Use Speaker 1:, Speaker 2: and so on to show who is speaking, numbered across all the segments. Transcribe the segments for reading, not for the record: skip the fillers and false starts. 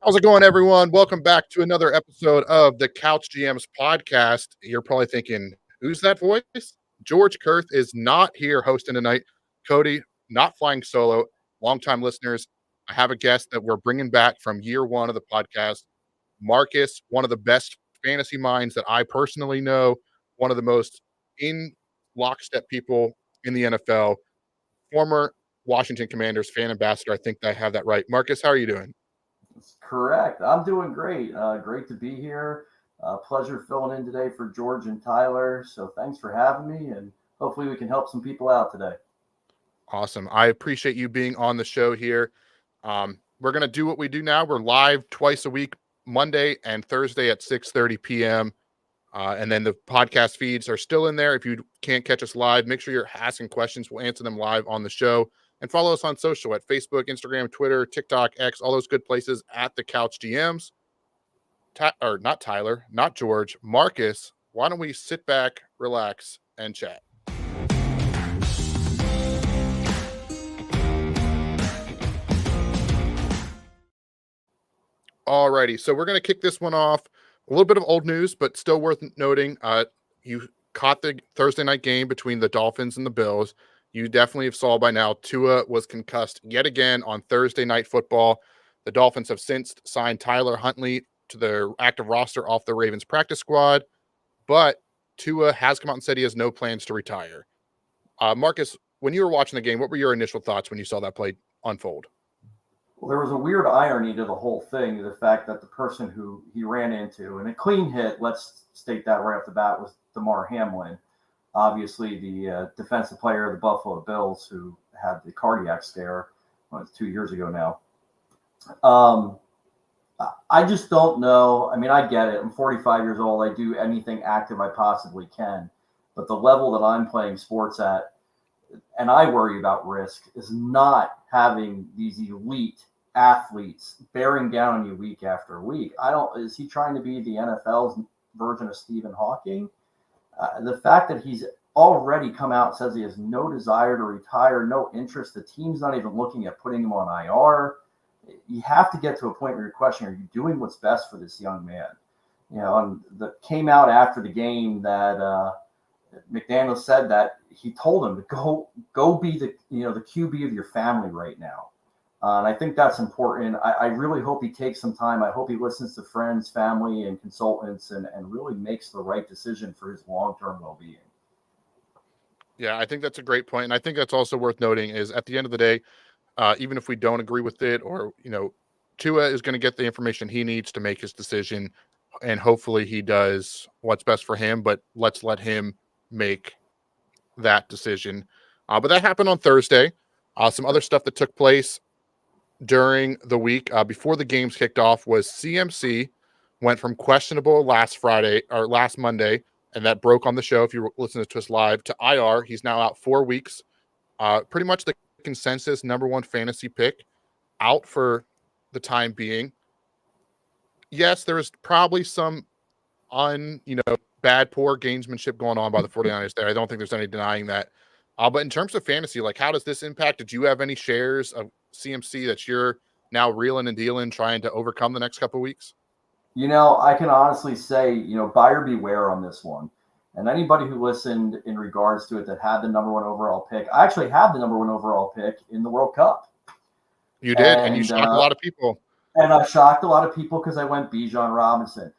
Speaker 1: How's it going, everyone? Welcome back to another episode of the Couch GMs podcast. You're probably thinking, who's that voice? George Kurth is not here hosting tonight. Cody, not flying solo. Longtime listeners, I have a guest that we're bringing back from year one of the podcast. Marcus, one of the best fantasy minds that I personally know, one of the most in lockstep people in the NFL, former Washington Commanders fan ambassador. I think I have that right. Marcus, how are you doing?
Speaker 2: That's correct. I'm doing great. Great to be here. Pleasure filling in today for George and Tyler. So thanks for having me, and hopefully we can help some people out today.
Speaker 1: Awesome. I appreciate you being on the show here. We're going to do what we do now. We're live twice a week, Monday and Thursday at 6:30 p.m. And then the podcast feeds are still in there. If you can't catch us live, make sure you're asking questions. We'll answer them live on the show. And follow us on social at Facebook, Instagram, Twitter, TikTok, X, all those good places at the Couch GMs. Or not Tyler, not George, Marcus. Why don't we sit back, relax, and chat? Alrighty, so we're going to kick this one off. A little bit of old news, but still worth noting. You caught the Thursday night game between the Dolphins and the Bills. You definitely have saw by now Tua was concussed yet again on Thursday Night Football. The Dolphins have since signed Tyler Huntley to their active roster off the Ravens practice squad, but Tua has come out and said he has no plans to retire. Marcus, when you were watching the game, what were your initial thoughts when you saw that play unfold?
Speaker 2: Well, there was a weird irony to the whole thing, the fact that the person who he ran into, and a clean hit, let's state that right off the bat, was Damar Hamlin. Obviously, the defensive player of the Buffalo Bills who had the cardiac scare 2 years ago now. I just don't know. I mean, I get it. I'm 45 years old. I do anything active I possibly can. But the level that I'm playing sports at, and I worry about risk, is not having these elite athletes bearing down on you week after week. Is he trying to be the NFL's version of Stephen Hawking? The fact that he's already come out and says he has no desire to retire, no interest, the team's not even looking at putting him on IR. You have to get to a point where you're questioning, are you doing what's best for this young man? And that came out after the game that McDaniel said that he told him to go be the QB of your family right now. And I think that's important. I really hope he takes some time. I hope he listens to friends, family, and consultants and really makes the right decision for his long-term well-being.
Speaker 1: Yeah, I think that's a great point. And I think that's also worth noting is at the end of the day, even if we don't agree with it or, Tua is going to get the information he needs to make his decision. And hopefully he does what's best for him, but let's let him make that decision. But that happened on Thursday. Some other stuff that took place during the week before the games kicked off was CMC went from questionable last Monday, and that broke on the show if you were listening to us live, to IR. He's now out 4 weeks. Pretty much the consensus number one fantasy pick out for the time being. Yes, there was probably some bad, poor gamesmanship going on by the 49ers there. I don't think there's any denying that. But in terms of fantasy, how does this impact? Did you have any shares of CMC that you're now reeling and dealing, trying to overcome the next couple of weeks?
Speaker 2: I can honestly say, buyer beware on this one. And anybody who listened in regards to it that had the number one overall pick, I actually had the number one overall pick in the World Cup.
Speaker 1: You did, and you shocked a lot of people.
Speaker 2: And I shocked a lot of people because I went Bijan Robinson.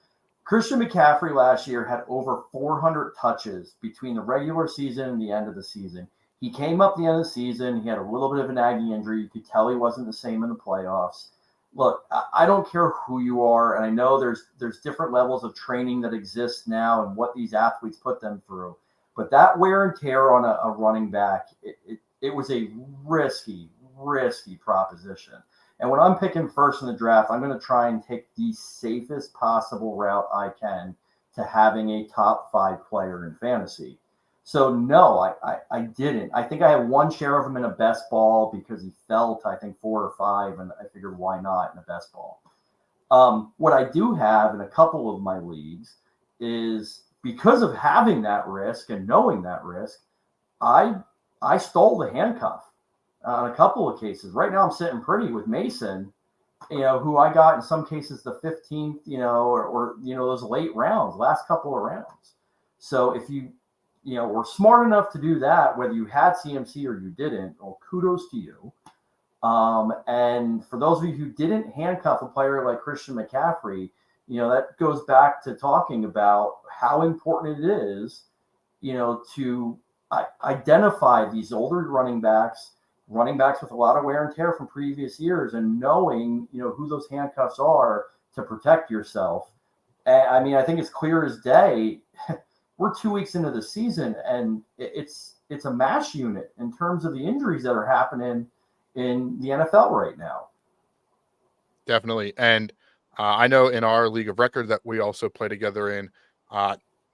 Speaker 2: Christian McCaffrey last year had over 400 touches between the regular season and the end of the season. He came up the end of the season. He had a little bit of a nagging injury. You could tell he wasn't the same in the playoffs. Look, I don't care who you are, and I know there's different levels of training that exist now and what these athletes put them through. But that wear and tear on a running back, it was a risky proposition. And when I'm picking first in the draft, I'm going to try and take the safest possible route I can to having a top 5 player in fantasy. So no, I didn't. I think I had one share of him in a best ball because he fell to, I think, 4 or 5, and I figured why not in a best ball. What I do have in a couple of my leagues is because of having that risk and knowing that risk, I stole the handcuff on a couple of cases. Right now I'm sitting pretty with Mason who I got in some cases the 15th, or those late rounds, last couple of rounds. So if you were smart enough to do that, whether you had CMC or you didn't, well, kudos to you. And for those of you who didn't handcuff a player like Christian McCaffrey, that goes back to talking about how important it is, to identify these older running backs with a lot of wear and tear from previous years, and knowing, who those handcuffs are to protect yourself. And, I think it's clear as day. We're 2 weeks into the season, and it's a mash unit in terms of the injuries that are happening in the NFL right now.
Speaker 1: Definitely. And I know in our league of record that we also play together in,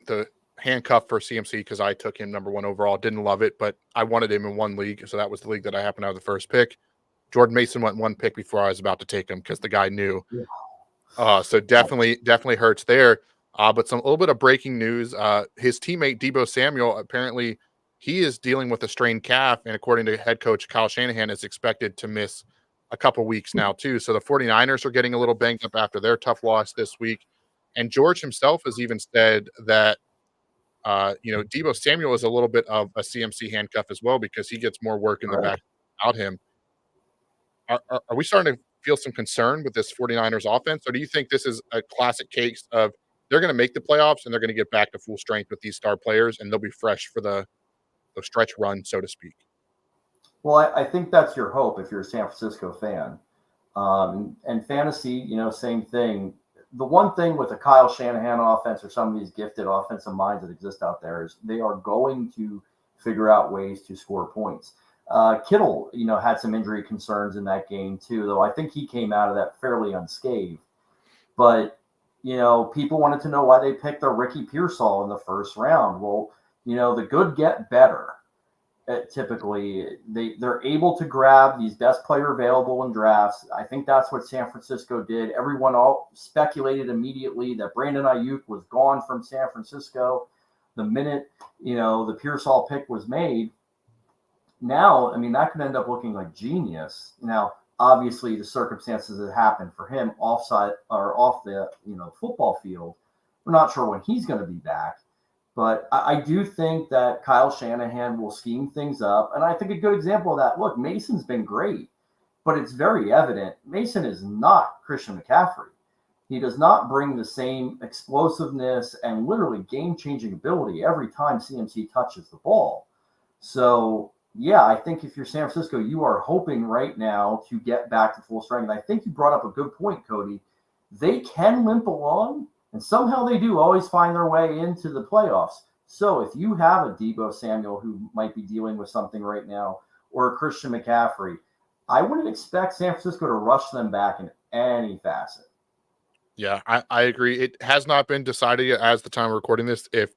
Speaker 1: the handcuff for CMC, because I took him number 1 overall. Didn't love it, but I wanted him in one league. So that was the league that I happened to have the first pick. Jordan Mason went 1 pick before I was about to take him because the guy knew. So definitely hurts there. But a little bit of breaking news. His teammate Deebo Samuel, apparently he is dealing with a strained calf, and according to head coach Kyle Shanahan, is expected to miss a couple weeks now too. So the 49ers are getting a little banged up after their tough loss this week. And George himself has even said that Deebo Samuel is a little bit of a CMC handcuff as well, because he gets more work in the back without him. Are we starting to feel some concern with this 49ers offense? Or do you think this is a classic case of they're going to make the playoffs and they're going to get back to full strength with these star players, and they'll be fresh for the stretch run, so to speak?
Speaker 2: Well, I think that's your hope if you're a San Francisco fan. And fantasy, same thing. The one thing with a Kyle Shanahan offense or some of these gifted offensive minds that exist out there is they are going to figure out ways to score points. Kittle, had some injury concerns in that game too, though I think he came out of that fairly unscathed. But, people wanted to know why they picked the Ricky Pearsall in the first round. Well, the good get better. Typically, they're able to grab these best player available in drafts. I think that's what San Francisco did. Everyone all speculated immediately that Brandon Ayuk was gone from San Francisco the minute, the Pearsall pick was made. Now, that could end up looking like genius. Now, obviously, the circumstances that happened for him off the football field, we're not sure when he's going to be back. But I do think that Kyle Shanahan will scheme things up. And I think a good example of that, look, Mason's been great, but it's very evident Mason is not Christian McCaffrey. He does not bring the same explosiveness and literally game-changing ability every time CMC touches the ball. So, yeah, I think if you're San Francisco, you are hoping right now to get back to full strength. And I think you brought up a good point, Cody. They can limp along, and somehow they do always find their way into the playoffs. So if you have a Deebo Samuel who might be dealing with something right now, or a Christian McCaffrey, I wouldn't expect San Francisco to rush them back in any facet.
Speaker 1: Yeah, I agree. It has not been decided yet as the time of recording this if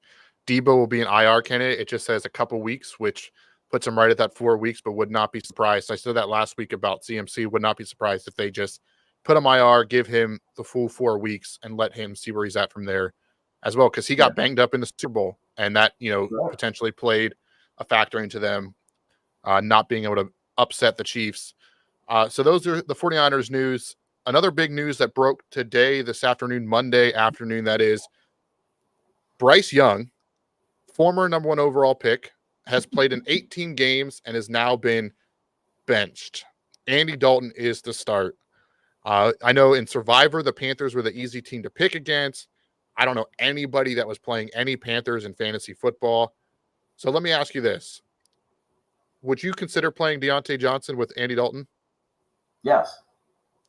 Speaker 1: Deebo will be an IR candidate. It just says a couple weeks, which puts him right at that 4 weeks, but would not be surprised. I said that last week about CMC. Would not be surprised if they just put him IR, give him the full 4 weeks, and let him see where he's at from there as well, because he got banged up in the Super Bowl, and that potentially played a factor into them not being able to upset the Chiefs. So those are the 49ers news. Another big news that broke today, this afternoon, Monday afternoon, that is Bryce Young, former number 1 overall pick, has played in 18 games and has now been benched. Andy Dalton is the start. I know in Survivor, the Panthers were the easy team to pick against. I don't know anybody that was playing any Panthers in fantasy football. So let me ask you this. Would you consider playing Deontay Johnson with Andy Dalton?
Speaker 2: Yes.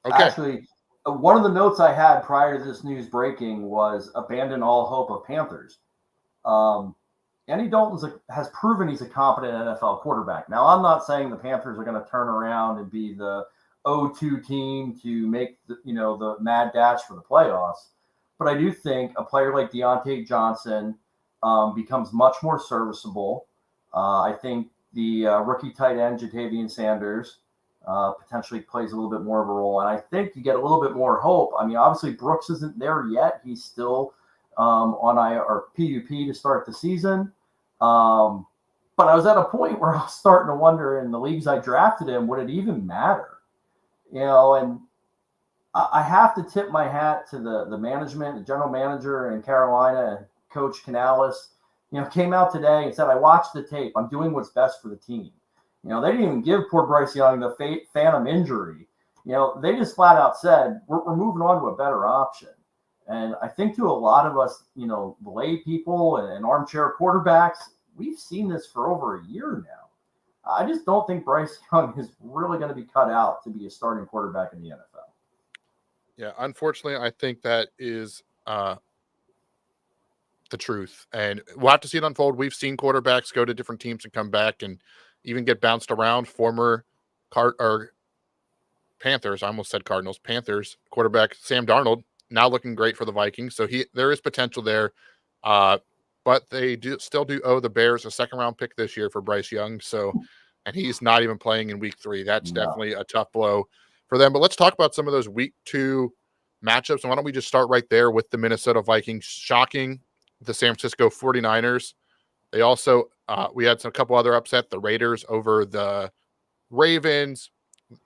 Speaker 1: Okay.
Speaker 2: Actually, one of the notes I had prior to this news breaking was abandon all hope of Panthers. Andy Dalton has proven he's a competent NFL quarterback. Now, I'm not saying the Panthers are going to turn around and be the 0-2 team to make the mad dash for the playoffs, but I do think a player like Deontay Johnson becomes much more serviceable. I think the rookie tight end Jatavian Sanders potentially plays a little bit more of a role, and I think you get a little bit more hope. Obviously Brooks isn't there yet; he's still on PUP to start the season. But I was at a point where I was starting to wonder in the leagues I drafted him, would it even matter? And I have to tip my hat to the management, the general manager in Carolina, and Coach Canales. Came out today and said, I watched the tape. I'm doing what's best for the team. They didn't even give poor Bryce Young the phantom injury. They just flat out said, we're moving on to a better option. And I think to a lot of us, the lay people and armchair quarterbacks, we've seen this for over a year now. I just don't think Bryce Young is really going to be cut out to be a starting quarterback in the NFL.
Speaker 1: Yeah, unfortunately, I think that is the truth. And we'll have to see it unfold. We've seen quarterbacks go to different teams and come back and even get bounced around. Former Panthers, I almost said Cardinals, Panthers quarterback Sam Darnold, now looking great for the Vikings. So there is potential there. But they still do owe the Bears a second-round pick this year for Bryce Young. So, and he's not even playing in week 3. That's definitely a tough blow for them. But let's talk about some of those week 2 matchups. And why don't we just start right there with the Minnesota Vikings shocking the San Francisco 49ers. They also, we had a couple other upset, the Raiders over the Ravens.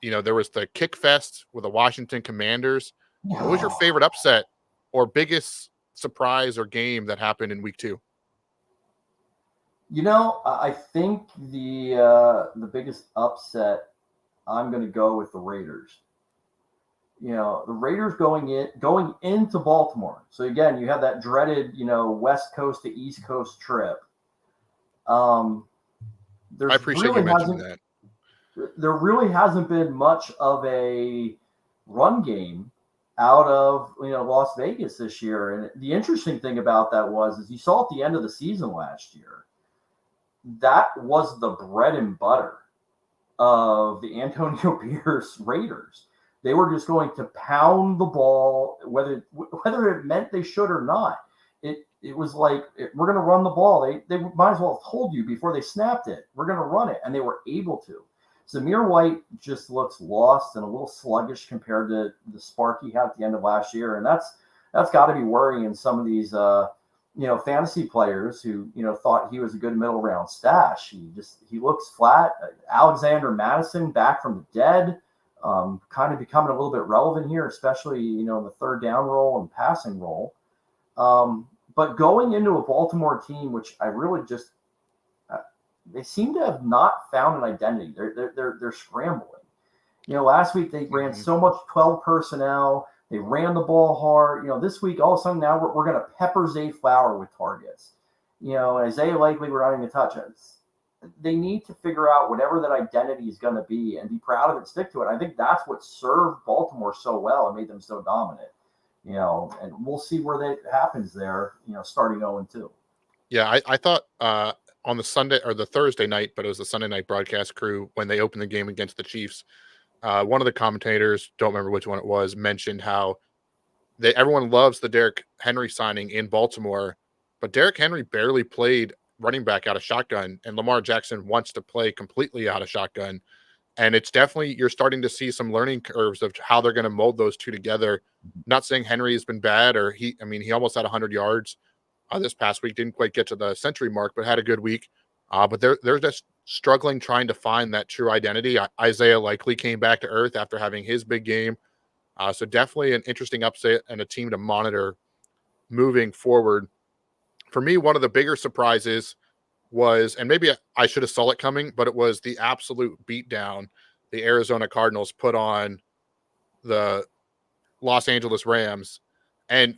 Speaker 1: There was the kick fest with the Washington Commanders. What was your favorite upset or biggest surprise or game that happened in week 2?
Speaker 2: I think the biggest upset, I'm going to go with the Raiders. The Raiders going into Baltimore. So again, you have that dreaded, West Coast to East Coast trip. I
Speaker 1: appreciate you mentioning that.
Speaker 2: There really hasn't been much of a run game out of Las Vegas this year. And the interesting thing about that is you saw at the end of the season last year, that was the bread and butter of the Antonio Pierce Raiders. They were just going to pound the ball, whether it meant they should or not. It was like, we're going to run the ball. They might as well have told you before they snapped it, we're going to run it, and they were able to. Zamir White just looks lost and a little sluggish compared to the spark he had at the end of last year, and that's got to be worrying some of these fantasy players who thought he was a good middle round stash. He looks flat. Alexander Madison back from the dead. Kind of becoming a little bit relevant here, especially, in the third down role and passing role. But going into a Baltimore team, which I really just, they seem to have not found an identity. They're scrambling. Last week they ran so much 12 personnel. They ran the ball hard. This week, all of a sudden now we're going to pepper Zay Flower with targets. Isaiah Likely, we're not even going to touch it. They need to figure out whatever that identity is going to be and be proud of it and stick to it. I think that's what served Baltimore so well and made them so dominant, and we'll see where that happens there, starting 0-2.
Speaker 1: Yeah, I thought on the Sunday or the Thursday night, but it was the Sunday night broadcast crew when they opened the game against the Chiefs. One of the commentators, don't remember which one it was, mentioned how everyone loves the Derrick Henry signing in Baltimore, but Derrick Henry barely played running back out of shotgun, and Lamar Jackson wants to play completely out of shotgun. And it's definitely, you're starting to see some learning curves of how they're going to mold those two together. Not saying Henry has been bad, or he almost had 100 yards this past week, didn't quite get to the century mark, but had a good week. But they're just struggling trying to find that true identity. Isaiah Likely came back to earth after having his big game. So definitely an interesting upset and a team to monitor moving forward. For me, one of the bigger surprises was, and maybe I should have saw it coming, but it was the absolute beatdown the Arizona Cardinals put on the Los Angeles Rams. And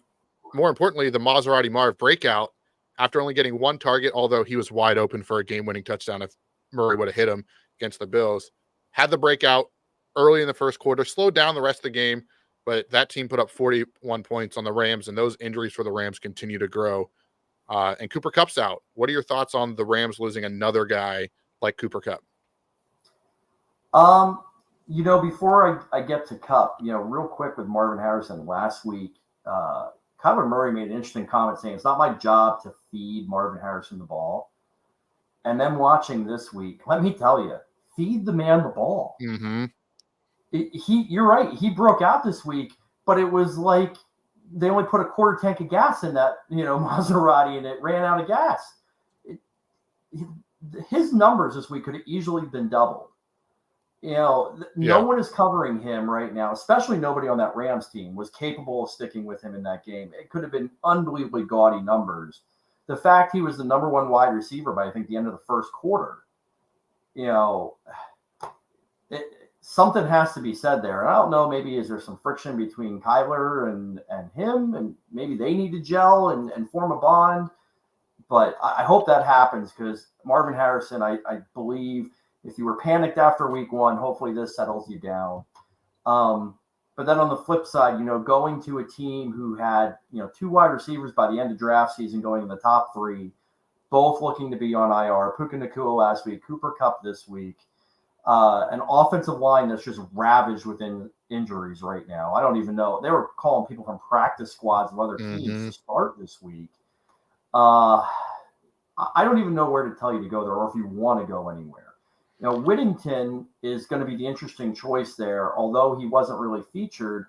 Speaker 1: more importantly, the Maserati Marv breakout after only getting one target, although he was wide open for a game-winning touchdown if Murray would have hit him against the Bills. Had the breakout early in the first quarter, slowed down the rest of the game, but that team put up 41 points on the Rams, and those injuries for the Rams continue to grow. And Cooper Kupp's out. What are your thoughts on the Rams losing another guy like Cooper Kupp?
Speaker 2: Before I get to Kupp, real quick with Marvin Harrison last week, Kyler Murray made an interesting comment saying it's not my job to feed Marvin Harrison the ball. And then watching this week, let me tell you, feed the man the ball.
Speaker 1: Mm-hmm.
Speaker 2: You're right. He broke out this week, but it was like they only put a quarter tank of gas in that, Maserati, and it ran out of gas. His numbers this week could have easily been doubled. No
Speaker 1: Yeah.
Speaker 2: one is covering him right now, especially nobody on that Rams team was capable of sticking with him in that game. It could have been unbelievably gaudy numbers. The fact he was the number one wide receiver by, I think, the end of the first quarter, something has to be said there. And I don't know, maybe is there some friction between Kyler and him, and maybe they need to gel and form a bond. But I hope that happens, because Marvin Harrison, I believe, if you were panicked after week one, hopefully this settles you down. But then on the flip side, going to a team who had, 2 wide receivers by the end of draft season going in the top 3, both looking to be on IR. Puka Nacua last week, Cooper Kupp this week. An offensive line that's just ravaged within injuries right now. I don't even know. They were calling people from practice squads of other teams to start this week. I don't even know where to tell you to go there, or if you want to go anywhere. Whittington is going to be the interesting choice there, although he wasn't really featured.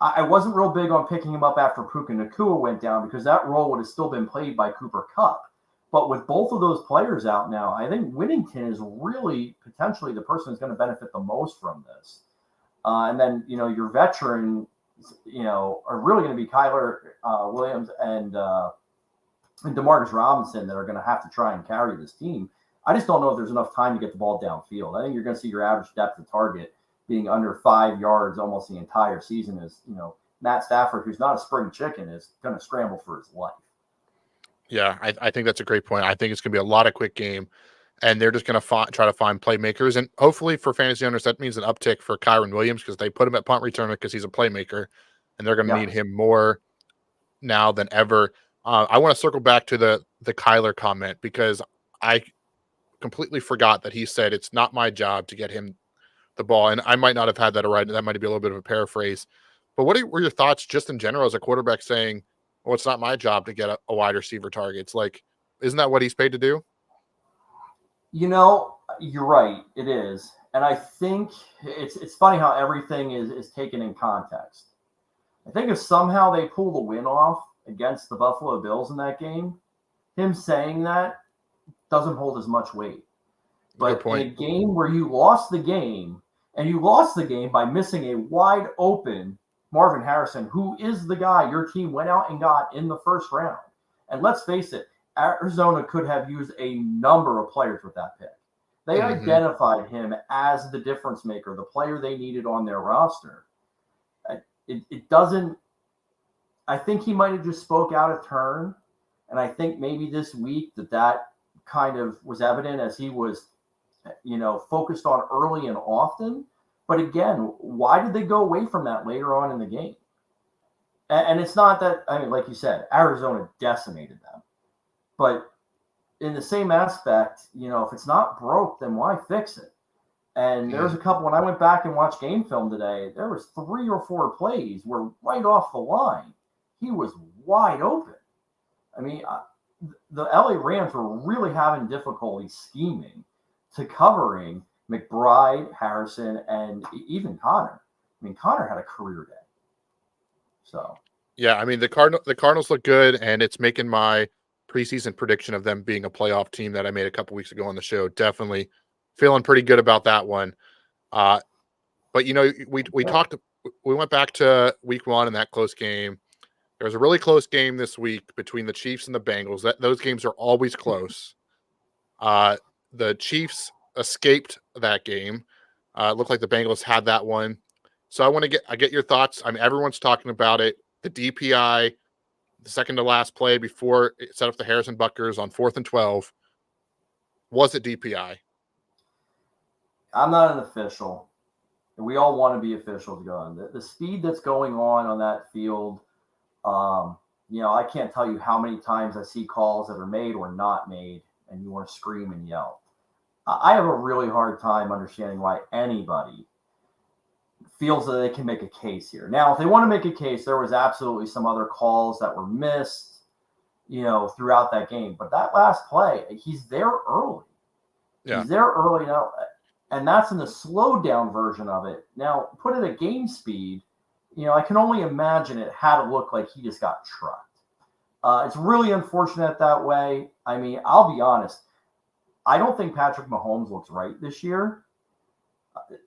Speaker 2: I wasn't real big on picking him up after Puka Nacua went down, because that role would have still been played by Cooper Kupp. But with both of those players out now, I think Whittington is really potentially the person who's going to benefit the most from this. And then, your veteran, are really going to be Kyler Williams and Demarcus Robinson that are going to have to try and carry this team. I just don't know if there's enough time to get the ball downfield. I think you're going to see your average depth of target being under 5 yards almost the entire season, as, Matt Stafford, who's not a spring chicken, is going to scramble for his life.
Speaker 1: Yeah, I think that's a great point. I think it's going to be a lot of quick game, and they're just going to try to find playmakers. And hopefully for fantasy owners, that means an uptick for Kyron Williams, because they put him at punt returner because he's a playmaker, and they're going to need him more now than ever. I want to circle back to the Kyler comment, because I completely forgot that he said it's not my job to get him the ball. And I might not have had that right. That might be a little bit of a paraphrase. But what were your thoughts just in general as a quarterback saying, well, it's not my job to get a wide receiver targets? Like, isn't that what he's paid to do?
Speaker 2: You're right. It is. And I think it's funny how everything is taken in context. I think if somehow they pull the win off against the Buffalo Bills in that game, him saying that doesn't hold as much weight. But in a game where you lost the game, and you lost the game by missing a wide open Marvin Harrison, who is the guy your team went out and got in the first round. And let's face it, Arizona could have used a number of players with that pick. They identified him as the difference maker, the player they needed on their roster. It doesn't – I think he might have just spoke out of turn. And I think maybe this week that kind of was evident as he was, focused on early and often. But again, why did they go away from that later on in the game? And it's not that, like you said, Arizona decimated them. But in the same aspect, if it's not broke, then why fix it? And there was a couple, when I went back and watched game film today, there was 3 or 4 plays where right off the line, he was wide open. The LA Rams were really having difficulty scheming to covering McBride, Harrison, and even Connor. Connor had a career day. So
Speaker 1: yeah, the Cardinals look good, and it's making my preseason prediction of them being a playoff team that I made a couple weeks ago on the show definitely feeling pretty good about that one. But we talked. We went back to week 1 in that close game. There was a really close game this week between the Chiefs and the Bengals. Those games are always close. The Chiefs escaped that game. It looked like the Bengals had that one. So I get your thoughts. Everyone's talking about it. The DPI, the second to last play before it set up the Harrison Buckers on 4th and 12. Was it DPI?
Speaker 2: I'm not an official. We all want to be officials going. The speed that's going on that field, I can't tell you how many times I see calls that are made or not made, and you want to scream and yell. I have a really hard time understanding why anybody feels that they can make a case here. Now, if they want to make a case, there was absolutely some other calls that were missed, throughout that game. But that last play, he's there early. Yeah. He's there early now, and that's in the slowed down version of it. Now, put it at game speed, I can only imagine it had to look like he just got trucked. It's really unfortunate that way. I'll be honest. I don't think Patrick Mahomes looks right this year.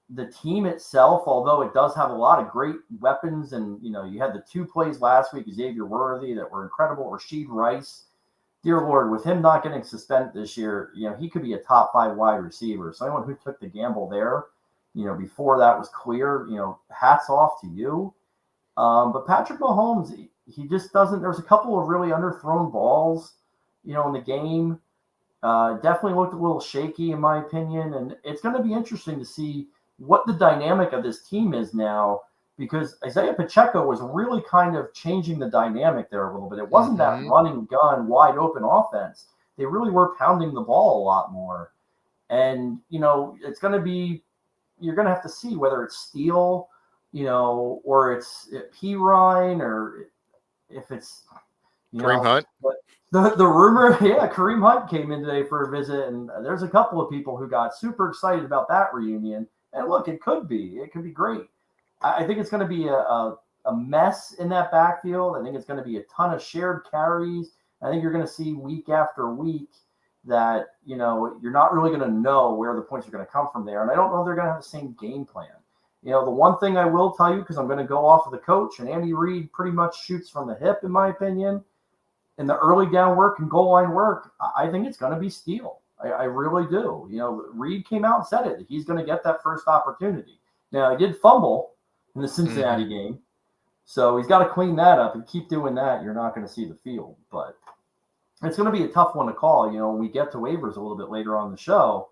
Speaker 2: The team itself, although it does have a lot of great weapons, and you had the 2 plays last week, Xavier Worthy, that were incredible. Rashid Rice, dear Lord, with him not getting suspended this year, he could be a top 5 wide receiver. So anyone who took the gamble there, before that was clear, hats off to you. But Patrick Mahomes, he just doesn't. There's a couple of really underthrown balls, in the game. Definitely looked a little shaky in my opinion, and it's going to be interesting to see what the dynamic of this team is now, because Isaiah Pacheco was really kind of changing the dynamic there a little bit. It wasn't that running gun, wide open offense. They really were pounding the ball a lot more. And, it's going to be, you're going to have to see whether it's Steele, or it's P. Ryan, or if it's,
Speaker 1: Kareem Hunt.
Speaker 2: But the rumor, Kareem Hunt came in today for a visit, and there's a couple of people who got super excited about that reunion. And look, it could be great. I think it's going to be a mess in that backfield. I think it's going to be a ton of shared carries. I think you're going to see week after week that, you're not really going to know where the points are going to come from there. And I don't know if they're going to have the same game plan. The one thing I will tell you, because I'm going to go off of the coach, and Andy Reid pretty much shoots from the hip, in my opinion, in the early down work and goal line work, I think it's going to be Steele. I really do. Reid came out and said it. He's going to get that first opportunity. Now, he did fumble in the Cincinnati game, so he's got to clean that up, and keep doing that. You're not going to see the field. But it's going to be a tough one to call. When we get to waivers a little bit later on the show,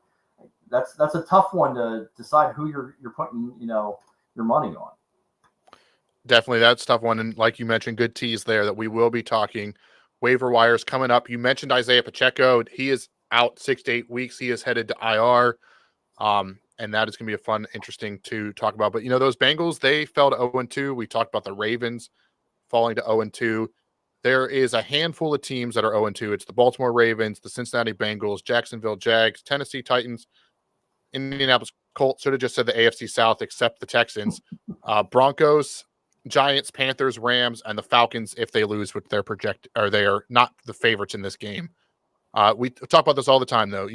Speaker 2: that's a tough one to decide who you're putting, your money on.
Speaker 1: Definitely, that's a tough one. And like you mentioned, good tease there that we will be talking waiver wires coming up. You mentioned Isaiah Pacheco. He is out 6 to 8 weeks. He is headed to IR. And that is going to be a fun, interesting to talk about. But, those Bengals, they fell to 0-2. We talked about the Ravens falling to 0-2. There is a handful of teams that are 0-2. It's the Baltimore Ravens, the Cincinnati Bengals, Jacksonville Jags, Tennessee Titans, Indianapolis Colts. Should have just said the AFC South, except the Texans, Broncos, Giants, Panthers, Rams, and the Falcons if they lose, which they're or they are not the favorites in this game. We talk about this all the time, though.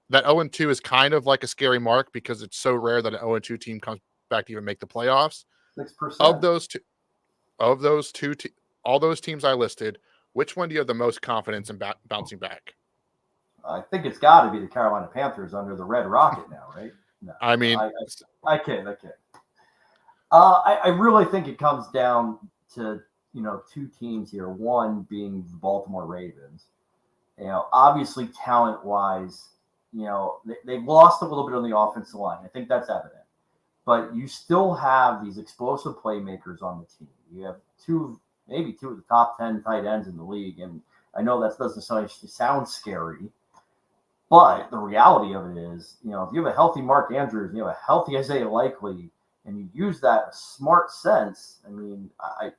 Speaker 1: That 0-2 is kind of like a scary mark because it's so rare that an 0-2 team comes back to even make the playoffs.
Speaker 2: 6%.
Speaker 1: Of those two, all those teams I listed, which one do you have the most confidence in bouncing back?
Speaker 2: I think it's got to be the Carolina Panthers under the Red Rocket now, right? No,
Speaker 1: I mean,
Speaker 2: I kid. I really think it comes down to, 2 teams here. One being the Baltimore Ravens. Obviously talent-wise, they've lost a little bit on the offensive line. I think that's evident. But you still have these explosive playmakers on the team. You have maybe two of the top 10 tight ends in the league. And I know that doesn't sound scary. But the reality of it is, if you have a healthy Mark Andrews, you have a healthy Isaiah Likely, and you use that smart sense, I mean,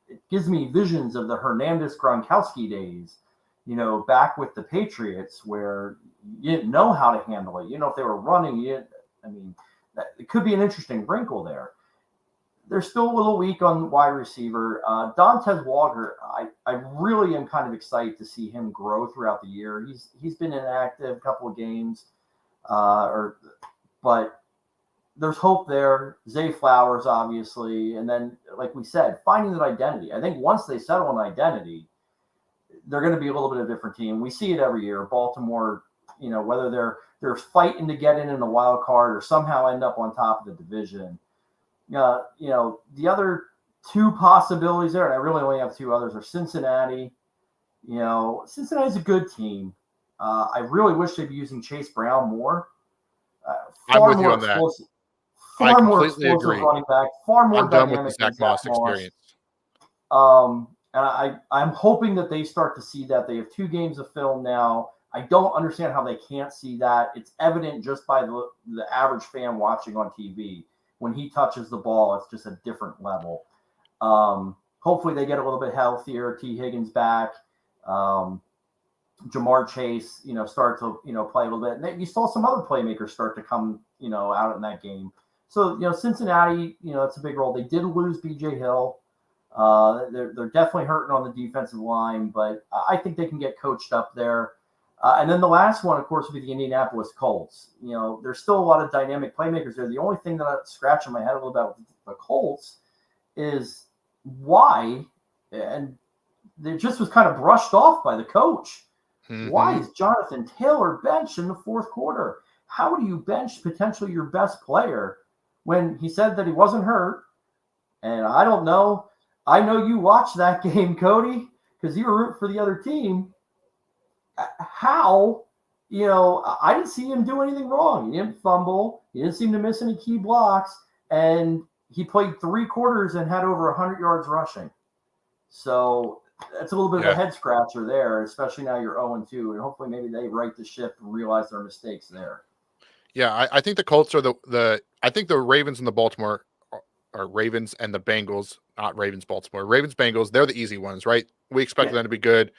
Speaker 2: it gives me visions of the Hernandez Gronkowski days, back with the Patriots, where you didn't know how to handle it. If they were running, it could be an interesting wrinkle there. They're still a little weak on wide receiver. Dontez Walker, I really am kind of excited to see him grow throughout the year. He's been inactive a couple of games, but there's hope there. Zay Flowers, obviously, and then, like we said, finding that identity. I think once they settle on identity, they're going to be a little bit of a different team. We see it every year. Baltimore, whether they're fighting to get in the wild card or somehow end up on top of the division. The other 2 possibilities there, and I really only have 2 others, are Cincinnati. Cincinnati's a good team. I really wish they'd be using Chase Brown more.
Speaker 1: I'm with you on that.
Speaker 2: Far more explosive running back, far more dynamic.
Speaker 1: Done with the Zach Moss experience.
Speaker 2: And I'm hoping that they start to see that. They have 2 games of film now. I don't understand how they can't see that. It's evident just by the average fan watching on TV. When he touches the ball, it's just a different level. Hopefully they get a little bit healthier. T. Higgins back. Jamar Chase, start to, play a little bit. And you saw some other playmakers start to come, out in that game. So, Cincinnati, it's a big role. They did lose B.J. Hill. They're definitely hurting on the defensive line, but I think they can get coached up there. And then the last one, of course, would be the Indianapolis Colts. There's still a lot of dynamic playmakers there. The only thing that I'm scratching my head a little bit with the Colts is why, and it just was kind of brushed off by the coach.
Speaker 1: Mm-hmm.
Speaker 2: Why is Jonathan Taylor benched in the fourth quarter? How do you bench potentially your best player when he said that he wasn't hurt? And I don't know. I know you watched that game, Cody, because you were rooting for the other team. How? I didn't see him do anything wrong. He didn't fumble. He didn't seem to miss any key blocks. And he played 3 quarters and had over 100 yards rushing. So that's a little bit of a head scratcher there, especially now you're 0-2. And hopefully maybe they right the ship and realize their mistakes there.
Speaker 1: Yeah, I think the Colts are I think the Ravens and the Baltimore are Ravens and the Bengals, not Ravens, Baltimore. Ravens, Bengals, they're the easy ones, right? We expect them to be good.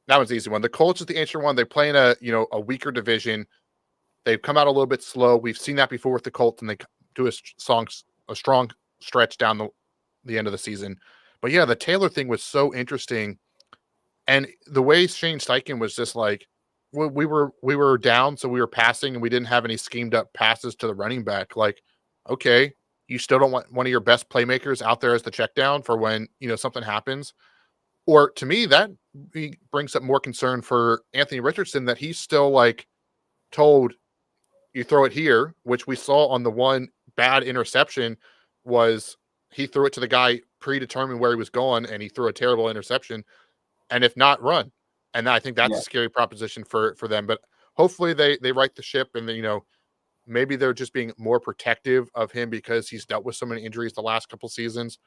Speaker 1: That one's the easy one. The Colts is the interesting one. They play in a weaker division. They've come out a little bit slow. We've seen that before with the Colts, and they do a strong stretch down the end of the season. But yeah, the Taylor thing was so interesting. And the way Shane Steichen was just like, we were down, so we were passing, and we didn't have any schemed up passes to the running back. Like, okay, you still don't want one of your best playmakers out there as the check down for when something happens. Or to me, that brings up more concern for Anthony Richardson that he's still told you throw it here, which we saw on the one bad interception was he threw it to the guy predetermined where he was going, and he threw a terrible interception. And if not, run. And I think that's a scary proposition for them. But hopefully they right the ship, and maybe they're just being more protective of him because he's dealt with so many injuries the last couple seasons.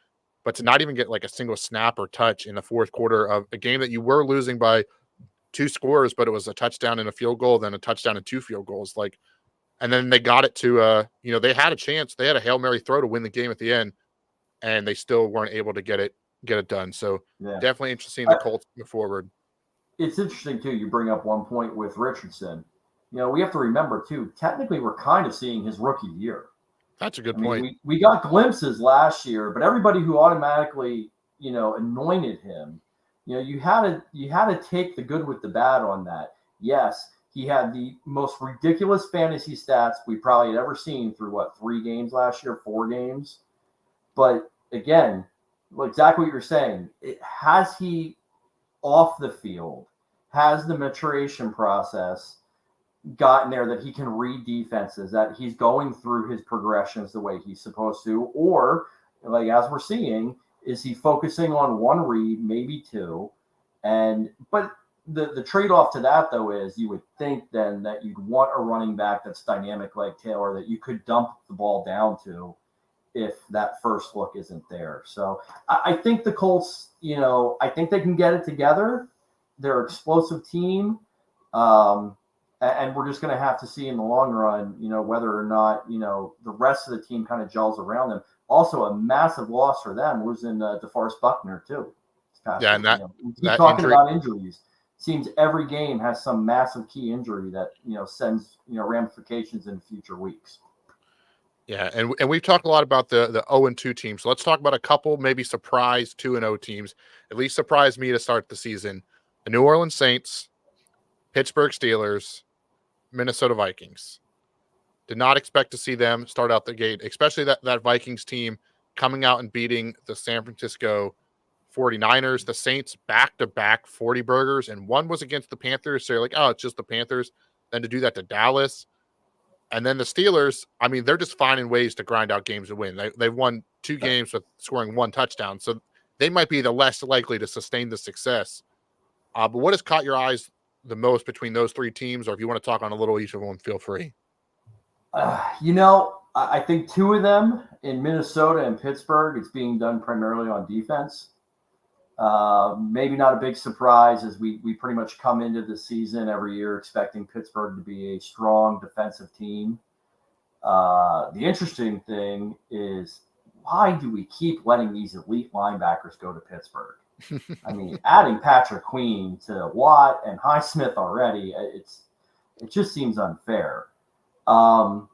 Speaker 1: But to not even get a single snap or touch in the fourth quarter of a game that you were losing by 2 scores, but it was a touchdown and a field goal, then a touchdown and 2 field goals. And then they got it to, they had a chance. They had a Hail Mary throw to win the game at the end, and they still weren't able to get it done. So definitely interesting the Colts move forward.
Speaker 2: It's interesting too. You bring up one point with Richardson. We have to remember too, technically we're kind of seeing his rookie year.
Speaker 1: That's a good point.
Speaker 2: We got glimpses last year, but everybody who automatically, anointed him, you had to take the good with the bad on that. Yes, he had the most ridiculous fantasy stats we probably had ever seen through 3 games last year, 4 games. But again, exactly what you're saying. Has he off the field, has the maturation process gotten there that he can read defenses, that he's going through his progressions the way he's supposed to? Or, as we're seeing, is he focusing on 1 read, maybe 2? But the trade-off to that, though, is you would think then that you'd want a running back that's dynamic like Taylor that you could dump the ball down to if that first look isn't there. So I think the Colts, I think they can get it together. They're an explosive team. And we're just going to have to see in the long run, whether or not, the rest of the team kind of gels around them. Also, a massive loss for them was in DeForest Buckner, too.
Speaker 1: Yeah, and
Speaker 2: we keep talking about injuries. Seems every game has some massive key injury that, sends, ramifications in future weeks.
Speaker 1: Yeah, and we've talked a lot about the 0-2 teams. So let's talk about a couple maybe surprise 2-0 teams. At least surprised me to start the season. The New Orleans Saints, Pittsburgh Steelers, Minnesota Vikings. Did not expect to see them start out the gate, especially that Vikings team coming out and beating the San Francisco 49ers. The Saints back-to-back 40 burgers, and one was against the Panthers. So you're like, oh, it's just the Panthers. Then to do that to Dallas. And then the Steelers, they're just finding ways to grind out games and win. They've won 2 games with scoring 1 touchdown. So they might be the less likely to sustain the success. But what has caught your eyes the most between those 3 teams? Or if you want to talk on a little each of them, feel free.
Speaker 2: I think 2 of them in Minnesota and Pittsburgh, it's being done primarily on defense. Maybe not a big surprise as we pretty much come into the season every year expecting Pittsburgh to be a strong defensive team. The interesting thing is, why do we keep letting these elite linebackers go to Pittsburgh? Adding Patrick Queen to Watt and Highsmith already, it just seems unfair. And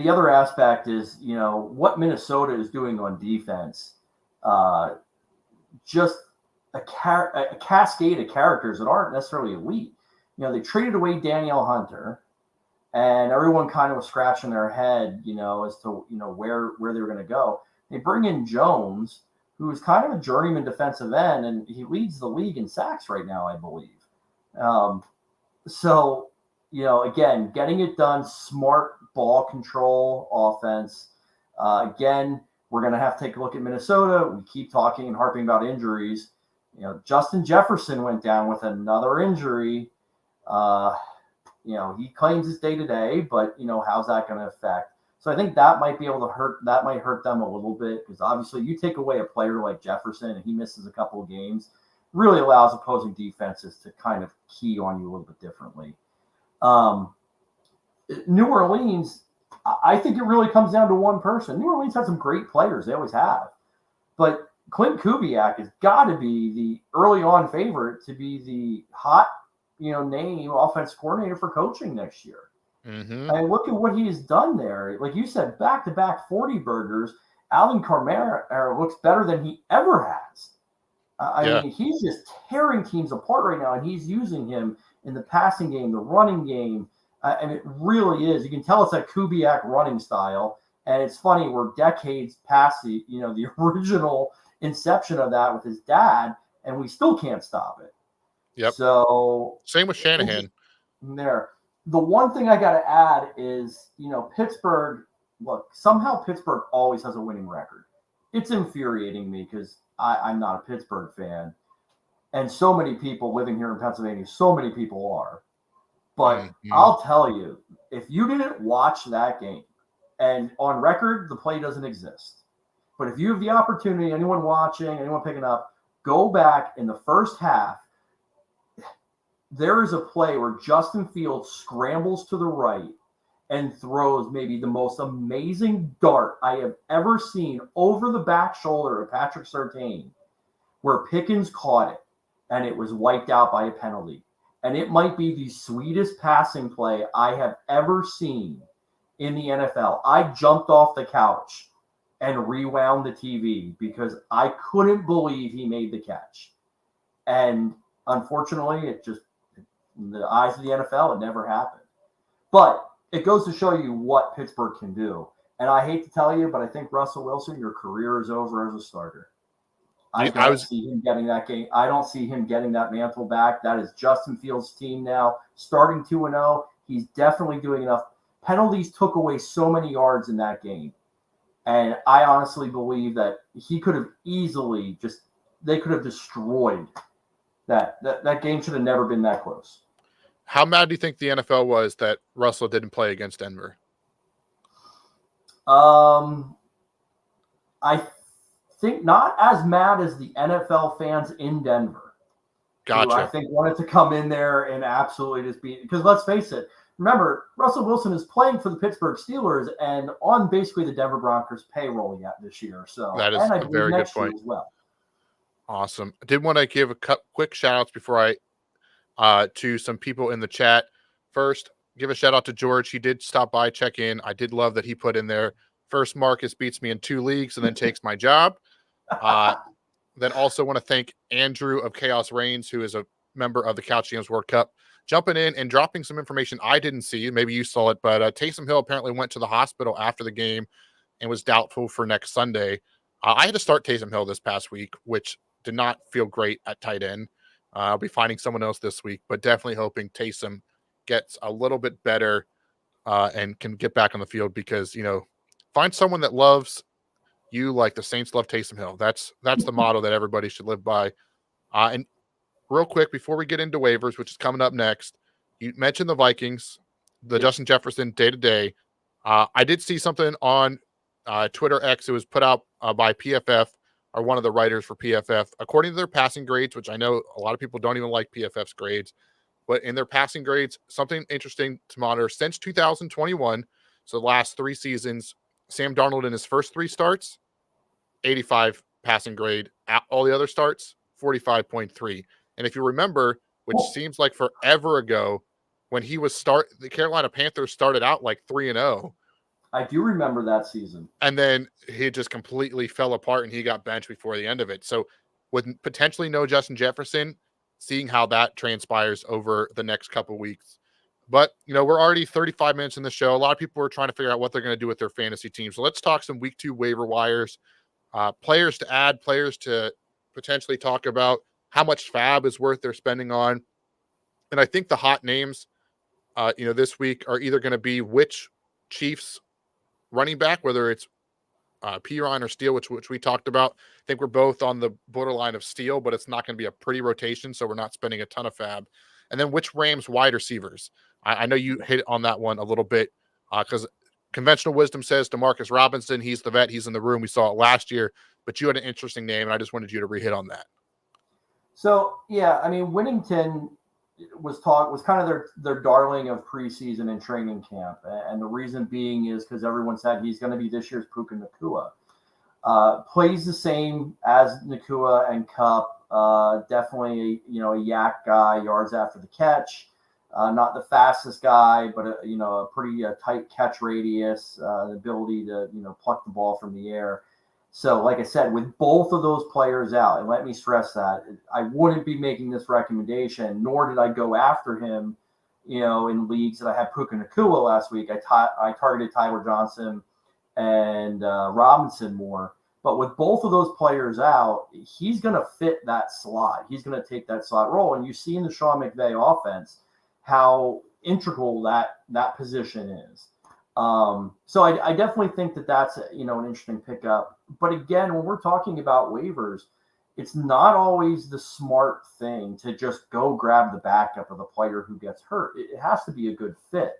Speaker 2: the other aspect is, what Minnesota is doing on defense. Just a cascade of characters that aren't necessarily elite. they traded away Danielle Hunter, and everyone kind of was scratching their head, as to where they were going to go. They bring in Jones, who's kind of a journeyman defensive end, and he leads the league in sacks right now, I believe. So, again, getting it done, smart ball control offense. Again, we're going to have to take a look at Minnesota. We keep talking and harping about injuries. Justin Jefferson went down with another injury. He claims it's day-to-day, but, how's that going to affect? So I think that might be able to hurt. That might hurt them a little bit, because obviously you take away a player like Jefferson and he misses a couple of games, really allows opposing defenses to kind of key on you a little bit differently. New Orleans, I think it really comes down to one person. New Orleans has some great players. They always have. But Clint Kubiak has got to be the early on favorite to be the hot, name offense coordinator for coaching next year.
Speaker 1: Mm-hmm.
Speaker 2: And look at what he has done there. Like you said, back-to-back 40 burgers. Alvin Kamara looks better than he ever has. I mean, he's just tearing teams apart right now, and he's using him in the passing game, the running game. And it really is. You can tell it's that Kubiak running style. And it's funny, we're decades past the original inception of that with his dad, and we still can't stop it.
Speaker 1: Yep.
Speaker 2: So
Speaker 1: same with Shanahan.
Speaker 2: There. The one thing I got to add is, Pittsburgh, look, somehow Pittsburgh always has a winning record. It's infuriating me because I'm not a Pittsburgh fan. And so many people living here in Pennsylvania, so many people are. But I'll tell you, if you didn't watch that game, and on record, the play doesn't exist. But if you have the opportunity, anyone watching, anyone picking up, go back in the first half. There is a play where Justin Fields scrambles to the right and throws maybe the most amazing dart I have ever seen over the back shoulder of Patrick Surtain, where Pickens caught it, and it was wiped out by a penalty. And it might be the sweetest passing play I have ever seen in the NFL. I jumped off the couch and rewound the TV because I couldn't believe he made the catch. And unfortunately, it just, in the eyes of the NFL, it never happened. But it goes to show you what Pittsburgh can do. And I hate to tell you, but I think Russell Wilson, your career is over as a starter. I don't see him getting that game. I don't see him getting that mantle back. That is Justin Fields' team now, starting 2-0. He's definitely doing enough. Penalties took away so many yards in that game. And I honestly believe that he could have easily they could have destroyed that. That game should have never been that close.
Speaker 1: How mad do you think the NFL was that Russell didn't play against Denver?
Speaker 2: I think not as mad as the NFL fans in Denver.
Speaker 1: Gotcha.
Speaker 2: Who I think wanted to come in there and absolutely just be, because let's face it, remember, Russell Wilson is playing for the Pittsburgh Steelers and on basically the Denver Broncos payroll yet this year. So
Speaker 1: that is a very good point
Speaker 2: as well.
Speaker 1: Awesome. I did want to give a quick shout outs before I to some people in the chat. First, give a shout out to George. He did stop by, check in. I did love that he put in there, first Marcus beats me in 2 leagues and then takes my job. Then also want to thank Andrew of Chaos Reigns, who is a member of the Couch Games World Cup, jumping in and dropping some information I didn't see. Maybe you saw it, but Taysom Hill apparently went to the hospital after the game and was doubtful for next Sunday. I had to start Taysom Hill this past week, which did not feel great at tight end. I'll be finding someone else this week, but definitely hoping Taysom gets a little bit better and can get back on the field because, find someone that loves you like the Saints love Taysom Hill. That's the motto that everybody should live by. And real quick, before we get into waivers, which is coming up next, you mentioned the Vikings, the Justin Jefferson day-to-day. I did see something on Twitter X. It was put out by PFF, or one of the writers for PFF. According to their passing grades, which I know a lot of people don't even like PFF's grades, but in their passing grades, something interesting to monitor. Since 2021, so the last 3 seasons, Sam Darnold in his first 3 starts, 85 passing grade. All the other starts, 45.3. And if you remember, which seems like forever ago, when he was the Carolina Panthers started out like 3-0.
Speaker 2: I do remember that season.
Speaker 1: And then he just completely fell apart and he got benched before the end of it. So with potentially no Justin Jefferson, seeing how that transpires over the next couple weeks. But, we're already 35 minutes in the show. A lot of people are trying to figure out what they're going to do with their fantasy team. So let's talk some week 2 waiver wires, players to add, players to potentially talk about, how much fab is worth their spending on. And I think the hot names, this week are either going to be which Chiefs running back, whether it's Piron or Steele, which we talked about. I think we're both on the borderline of Steele, but it's not going to be a pretty rotation, so we're not spending a ton of fab. And then which Rams wide receivers? I know you hit on that one a little bit because conventional wisdom says Demarcus Robinson. He's the vet. He's in the room. We saw it last year, but you had an interesting name, and I just wanted you to re-hit on that.
Speaker 2: So yeah, I mean, Winnington was kind of their darling of preseason and training camp, and the reason being is because everyone said he's going to be this year's Puka Nacua. Plays the same as Nacua and Cup. Definitely, a yak guy, yards after the catch. Not the fastest guy, but a pretty tight catch radius, the ability to pluck the ball from the air. So, like I said, with both of those players out, and let me stress that, I wouldn't be making this recommendation, nor did I go after him, in leagues that I had Puka Nacua last week. I targeted Tyler Johnson and Robinson more. But with both of those players out, he's going to fit that slot. He's going to take that slot role. And you see in the Sean McVay offense how integral that position is. So I definitely think that's an interesting pickup. But again, when we're talking about waivers, it's not always the smart thing to just go grab the backup of the player who gets hurt. It has to be a good fit.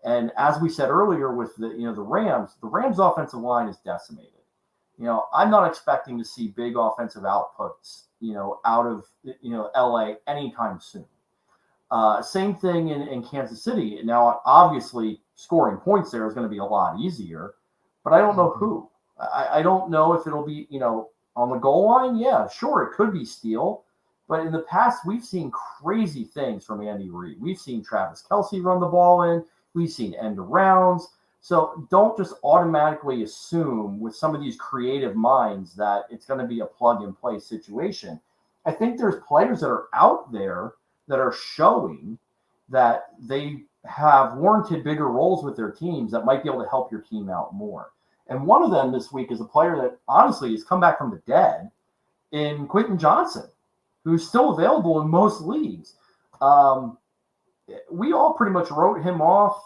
Speaker 2: And as we said earlier with the Rams offensive line is decimated. I'm not expecting to see big offensive outputs, out of LA anytime soon. Same thing in Kansas City. Now, obviously, scoring points there is going to be a lot easier, but I don't know who. I don't know if it'll be, on the goal line. Yeah, sure, it could be Steele. But in the past, we've seen crazy things from Andy Reid. We've seen Travis Kelce run the ball in. We've seen end arounds. So don't just automatically assume with some of these creative minds that it's going to be a plug-and-play situation. I think there's players that are out there that are showing that they have warranted bigger roles with their teams that might be able to help your team out more. And one of them this week is a player that honestly has come back from the dead in Quentin Johnson, who's still available in most leagues. We all pretty much wrote him off.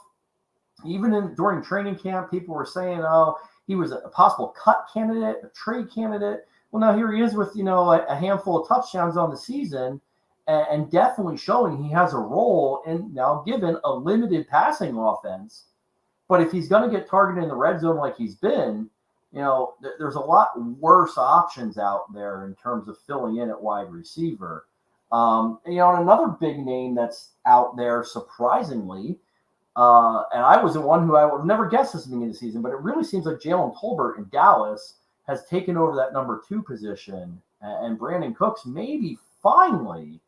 Speaker 2: Even during training camp, people were saying, oh, he was a possible cut candidate, a trade candidate. Well, now here he is with, a handful of touchdowns on the season and definitely showing he has a role in now given a limited passing offense. But if he's going to get targeted in the red zone like he's been, there's a lot worse options out there in terms of filling in at wide receiver. And another big name that's out there, surprisingly, and I was the one who I would never guess this beginning of the season, but it really seems like Jalen Tolbert in Dallas has taken over that number 2 position, and Brandon Cooks maybe finally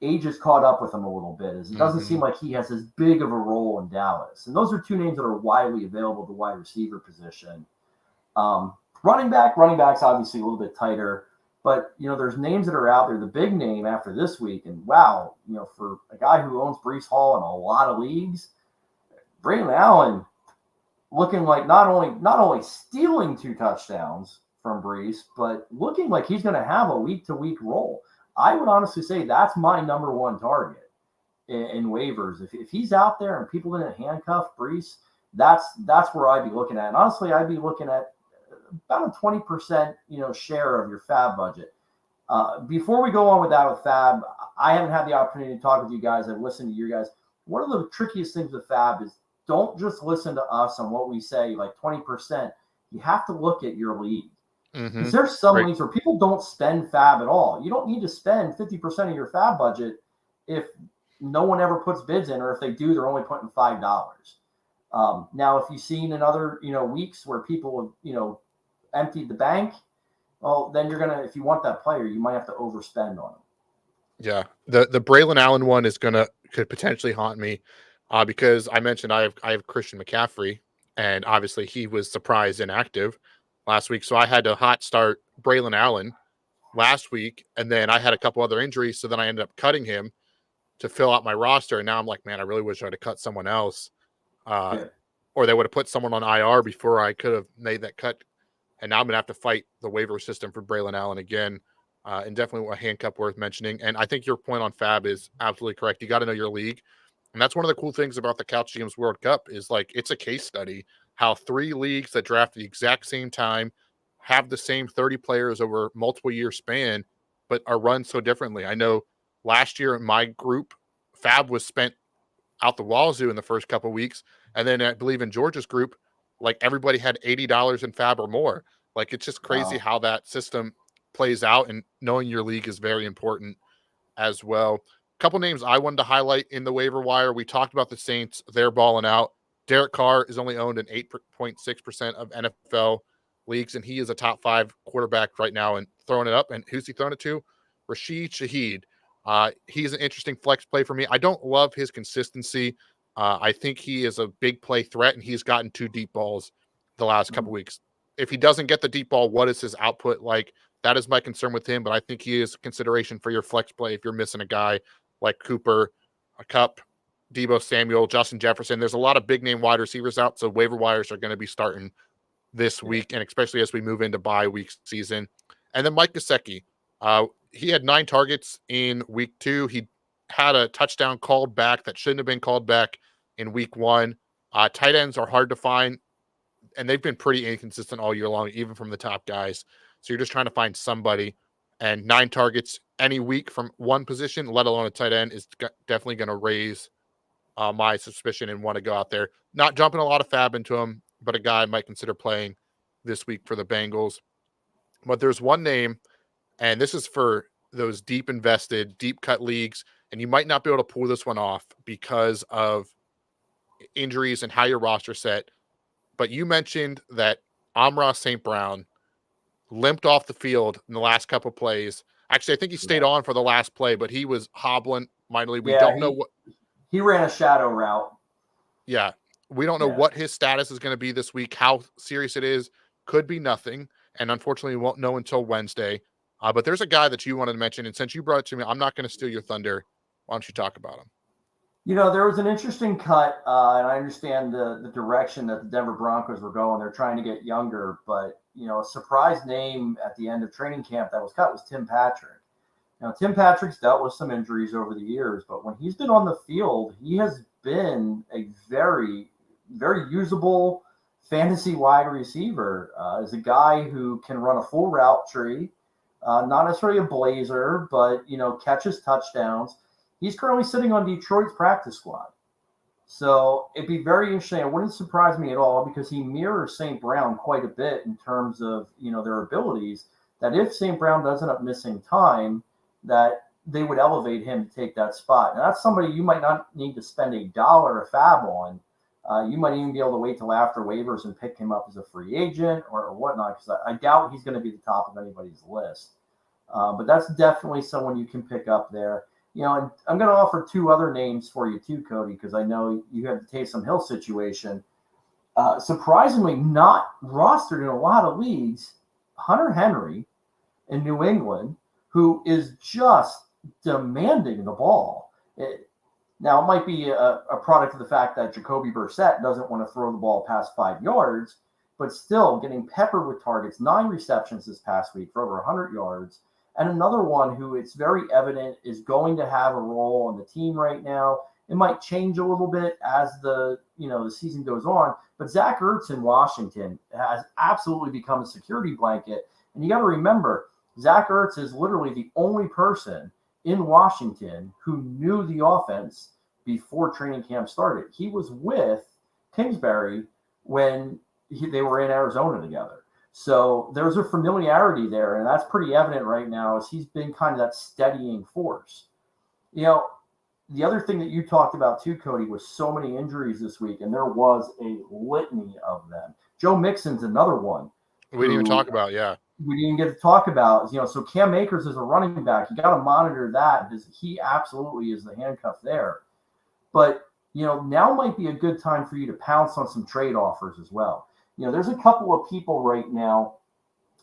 Speaker 2: age has caught up with him a little bit, as it doesn't seem like he has as big of a role in Dallas. And those are 2 names that are widely available at the wide receiver position. Running back's obviously a little bit tighter, but there's names that are out there. The big name after this week, and wow, for a guy who owns Breece Hall in a lot of leagues, Braylon Allen looking like not only stealing 2 touchdowns from Breece, but looking like he's going to have a week-to-week role. I would honestly say that's my number 1 target in waivers. If he's out there and people didn't handcuff Breece, that's where I'd be looking at. And honestly, I'd be looking at about a 20% share of your fab budget. Before we go on with that with fab, I haven't had the opportunity to talk with you guys. I've listened to you guys. One of the trickiest things with fab is don't just listen to us on what we say, like 20%. You have to look at your league. Because there's some leagues where people don't spend fab at all. You don't need to spend 50% of your fab budget if no one ever puts bids in, or if they do, they're only putting $5. Now, if you've seen in other weeks where people have emptied the bank, well, then you're gonna, if you want that player, you might have to overspend on him.
Speaker 1: Yeah, the Braylon Allen one could potentially haunt me because I mentioned I have Christian McCaffrey, and obviously he was surprised inactive last week, so I had to hot start Braylon Allen last week, and then I had a couple other injuries, so then I ended up cutting him to fill out my roster. And now I'm like, man, I really wish I'd have cut someone else,
Speaker 2: Yeah.
Speaker 1: or they would have put someone on IR before I could have made that cut. And now I'm gonna have to fight the waiver system for Braylon Allen again, and definitely a handcuff worth mentioning. And I think your point on Fab is absolutely correct. You got to know your league, and that's one of the cool things about the Couch GM's World Cup is like it's a case study how 3 leagues that draft the exact same time have the same 30 players over multiple year span, but are run so differently. I know last year in my group, Fab was spent out the wazoo in the first couple of weeks, and then I believe in Georgia's group, like everybody had $80 in Fab or more. Like it's just crazy
Speaker 2: Wow.
Speaker 1: how that system plays out, and knowing your league is very important as well. A couple names I wanted to highlight in the waiver wire. We talked about the Saints; they're balling out. Derek Carr is only owned in 8.6% of NFL leagues, and he is a top 5 quarterback right now and throwing it up. And who's he throwing it to? Rashid Shaheed. He's an interesting flex play for me. I don't love his consistency. I think he is a big play threat, and he's gotten 2 deep balls the last couple weeks. If he doesn't get the deep ball, what is his output like? That is my concern with him, but I think he is consideration for your flex play if you're missing a guy like Cooper, a Cup, Debo Samuel, Justin Jefferson. There's a lot of big name wide receivers out, so waiver wires are going to be starting this week, and especially as we move into bye week season. And then Mike Gesicki, he had 9 targets in week 2. He had a touchdown called back that shouldn't have been called back in week 1. Tight ends are hard to find, and they've been pretty inconsistent all year long, even from the top guys. So you're just trying to find somebody, and 9 targets any week from one position, let alone a tight end, is definitely going to raise my suspicion and want to go out there. Not jumping a lot of fab into him, but a guy I might consider playing this week for the Bengals. But there's one name, and this is for those deep invested, deep cut leagues, and you might not be able to pull this one off because of injuries and how your roster set. But you mentioned that Amon-Ra St. Brown limped off the field in the last couple plays. Actually, I think he stayed on for the last play, but he was hobbling mightily. We don't know what
Speaker 2: he ran a shadow route.
Speaker 1: Yeah, we don't know what his status is going to be this week, how serious it is. Could be nothing, and unfortunately, we won't know until Wednesday. But there's a guy that you wanted to mention, and since you brought it to me, I'm not going to steal your thunder. Why don't you talk about him?
Speaker 2: You know, there was an interesting cut, and I understand the direction that the Denver Broncos were going. They're trying to get younger, but, you know, a surprise name at the end of training camp that was cut was Tim Patrick. Now, Tim Patrick's dealt with some injuries over the years, but when he's been on the field, he has been a very, very usable fantasy wide receiver. Is a guy who can run a full route tree, not necessarily a blazer, but, you know, catches touchdowns. He's currently sitting on Detroit's practice squad. So it'd be very interesting. It wouldn't surprise me at all because he mirrors St. Brown quite a bit in terms of, you know, their abilities, that if St. Brown does end up missing time, that they would elevate him to take that spot. And that's somebody you might not need to spend $1 a fab on. You might even be able to wait till after waivers and pick him up as a free agent or whatnot, because I doubt he's going to be the top of anybody's list. But that's definitely someone you can pick up there. You know, and I'm going to offer 2 other names for you too, Cody, because I know you have the Taysom Hill situation. Surprisingly not rostered in a lot of leagues, Hunter Henry in New England, who is just demanding the ball. Now, it might be a product of the fact that Jacoby Brissett doesn't want to throw the ball past 5 yards, but still getting peppered with targets, 9 receptions this past week for over 100 yards. And another one who it's very evident is going to have a role on the team right now. It might change a little bit as the season goes on, but Zach Ertz in Washington has absolutely become a security blanket. And you got to remember, Zach Ertz is literally the only person in Washington who knew the offense before training camp started. He was with Kingsbury when they were in Arizona together. So there's a familiarity there, and that's pretty evident right now as he's been kind of that steadying force. You know, the other thing that you talked about too, Cody, was so many injuries this week, and there was a litany of them. Joe Mixon's another one.
Speaker 1: We didn't even talk about,
Speaker 2: We didn't get to talk about, so Cam Akers is a running back. You got to monitor that because he absolutely is the handcuff there. But, now might be a good time for you to pounce on some trade offers as well. There's a couple of people right now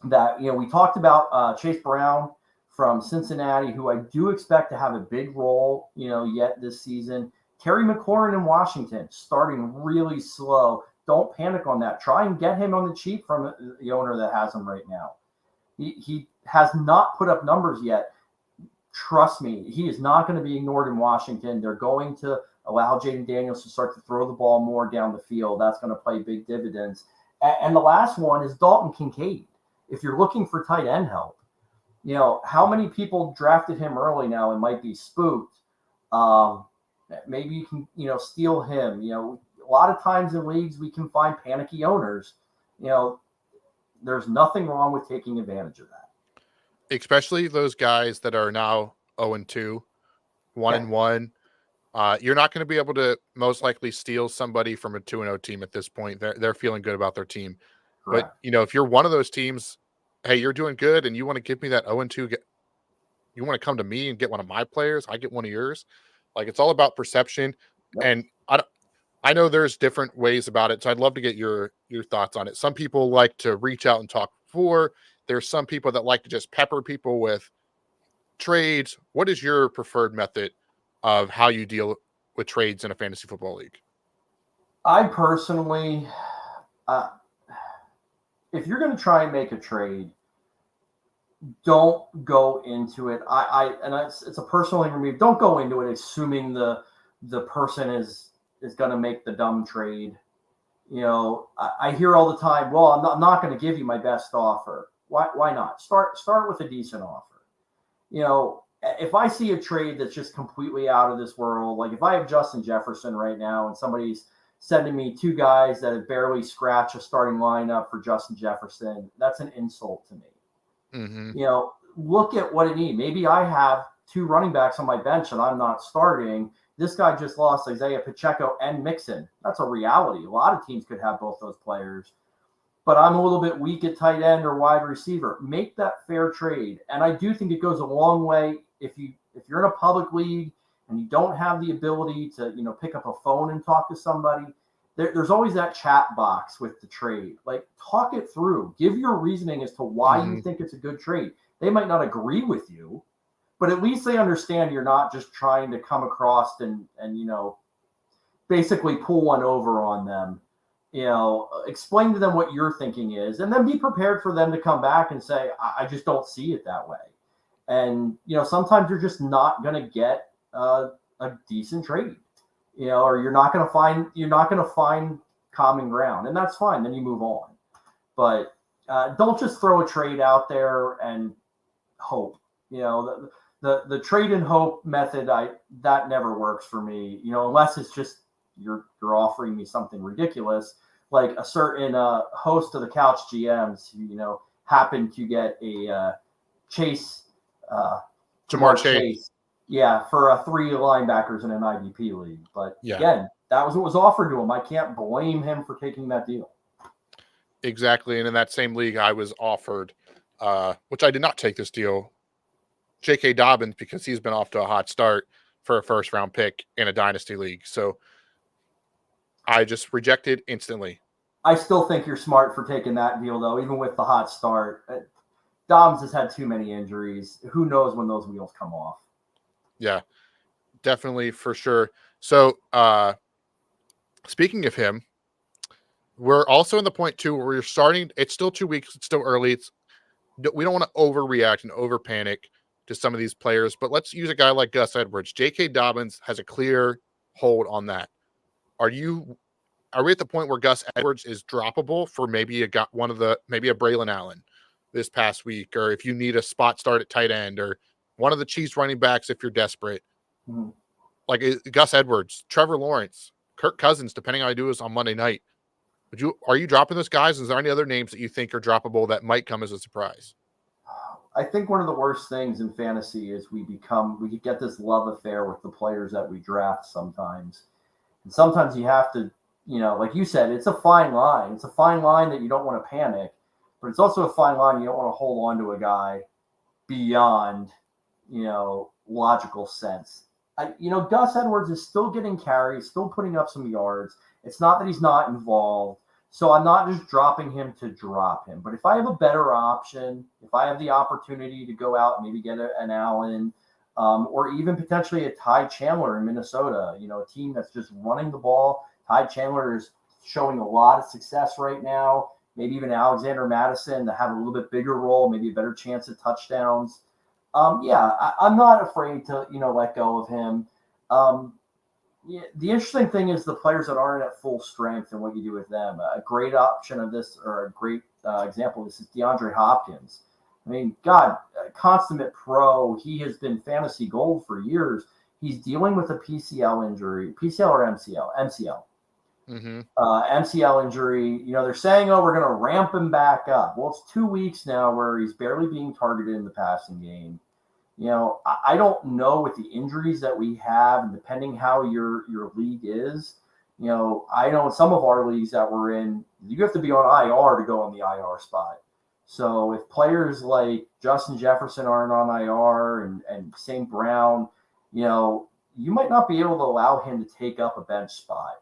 Speaker 2: that, we talked about Chase Brown from Cincinnati, who I do expect to have a big role, yet this season. Terry McLaurin in Washington, starting really slow. Don't panic on that. Try and get him on the cheap from the owner that has him right now. He has not put up numbers yet. Trust me, he is not going to be ignored in Washington. They're going to allow Jaden Daniels to start to throw the ball more down the field. That's going to pay big dividends. And the last one is Dalton Kincaid. If you're looking for tight end help, how many people drafted him early now and might be spooked? Maybe you can, steal him. A lot of times in leagues we can find panicky owners. There's nothing wrong with taking advantage of that.
Speaker 1: Especially those guys that are now 0-2, 1-1. You're not going to be able to most likely steal somebody from a 2-0 team at this point. They're feeling good about their team. Correct. But, if you're one of those teams, hey, you're doing good and you want to give me that 0-2, you want to come to me and get one of my players, I get one of yours. Like, it's all about perception. Yep. And I know there's different ways about it, so I'd love to get your thoughts on it. Some people like to reach out and talk before. There's some people that like to just pepper people with trades. What is your preferred method of how you deal with trades in a fantasy football league?
Speaker 2: I personally, if you're going to try and make a trade, don't go into it. It's a personal thing for me. Don't go into it assuming the person is going to make the dumb trade. I hear all the time, well, I'm not going to give you my best offer. Why not? Start with a decent offer. If I see a trade that's just completely out of this world, like if I have Justin Jefferson right now and somebody's sending me two guys that have barely scratched a starting lineup for Justin Jefferson, that's an insult to me. Mm-hmm. Look at what it needs. Maybe I have two running backs on my bench and I'm not starting. This guy just lost Isaiah Pacheco and Mixon. That's a reality. A lot of teams could have both those players. But I'm a little bit weak at tight end or wide receiver. Make that fair trade. And I do think it goes a long way if you're in a public league and you don't have the ability to, pick up a phone and talk to somebody. There's always that chat box with the trade. Like, talk it through. Give your reasoning as to why you think it's a good trade. They might not agree with you, but at least they understand you're not just trying to come across and basically pull one over on them. Explain to them what your thinking is, and then be prepared for them to come back and say, I just don't see it that way. And, sometimes you're just not going to get a decent trade, or you're not going to find common ground, and that's fine. Then you move on, but don't just throw a trade out there and hope. The trade and hope method, that never works for me. Unless it's just you're offering me something ridiculous, like a certain host of the Couch GMs who happened to get a Jamar Chase. Yeah, for 3 linebackers in an IDP league. But again, that was what was offered to him. I can't blame him for taking that deal.
Speaker 1: Exactly. And in that same league, I was offered, which I did not take this deal, J.K. Dobbins, because he's been off to a hot start for a first-round pick in a dynasty league. So I just rejected instantly.
Speaker 2: I still think you're smart for taking that deal, though, even with the hot start. Dobbins has had too many injuries. Who knows when those wheels come off?
Speaker 1: Yeah, definitely, for sure. So speaking of him, we're also in the point, too, where we're starting. It's still 2 weeks. It's still early. We don't want to overreact and overpanic to some of these players, but let's use a guy like Gus Edwards. J.K. Dobbins has a clear hold on that. Are we at the point where Gus Edwards is droppable for maybe a Braylon Allen this past week, or if you need a spot start at tight end, or one of the Chiefs running backs if you're desperate? Mm-hmm. Like Gus Edwards, Trevor Lawrence, Kirk Cousins, depending on how I do this on Monday night. Are you dropping those guys? Is there any other names that you think are droppable that might come as a surprise?
Speaker 2: I think one of the worst things in fantasy is we get this love affair with the players that we draft sometimes. And sometimes you have to, like you said, it's a fine line. It's a fine line that you don't want to panic, but it's also a fine line you don't want to hold on to a guy beyond, logical sense. Gus Edwards is still getting carries, still putting up some yards. It's not that he's not involved, So I'm not just dropping him to drop him. But if I have a better option, if I have the opportunity to go out and maybe get an Allen, or even potentially a Ty Chandler in Minnesota, a team that's just running the ball. Ty Chandler is showing a lot of success right now. Maybe even Alexander Madison to have a little bit bigger role, maybe a better chance at touchdowns. I'm not afraid to, let go of him. The interesting thing is the players that aren't at full strength and what you do with them. A great option of this, or a great example of this, is DeAndre Hopkins. I mean, God, consummate pro. He has been fantasy gold for years. He's dealing with a PCL injury, PCL or MCL? MCL.
Speaker 1: Mm-hmm.
Speaker 2: MCL injury. They're saying, we're going to ramp him back up. Well, it's 2 weeks now where he's barely being targeted in the passing game. I don't know with the injuries that we have, and depending how your league is, I know in some of our leagues that we're in, you have to be on IR to go on the IR spot. So if players like Justin Jefferson aren't on IR and St. Brown, you might not be able to allow him to take up a bench spot.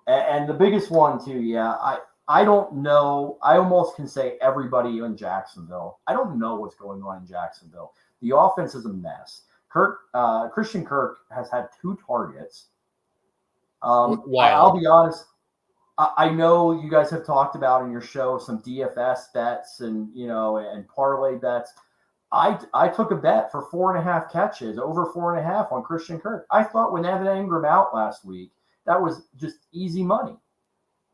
Speaker 2: And the biggest one too, I don't know. I almost can say everybody in Jacksonville. I don't know what's going on in Jacksonville. The offense is a mess. Christian Kirk has had 2 targets. I'll be honest. I know you guys have talked about in your show some DFS bets and and parlay bets. I took a bet for 4.5 catches, over 4.5 on Christian Kirk. I thought when Evan Ingram out last week, that was just easy money,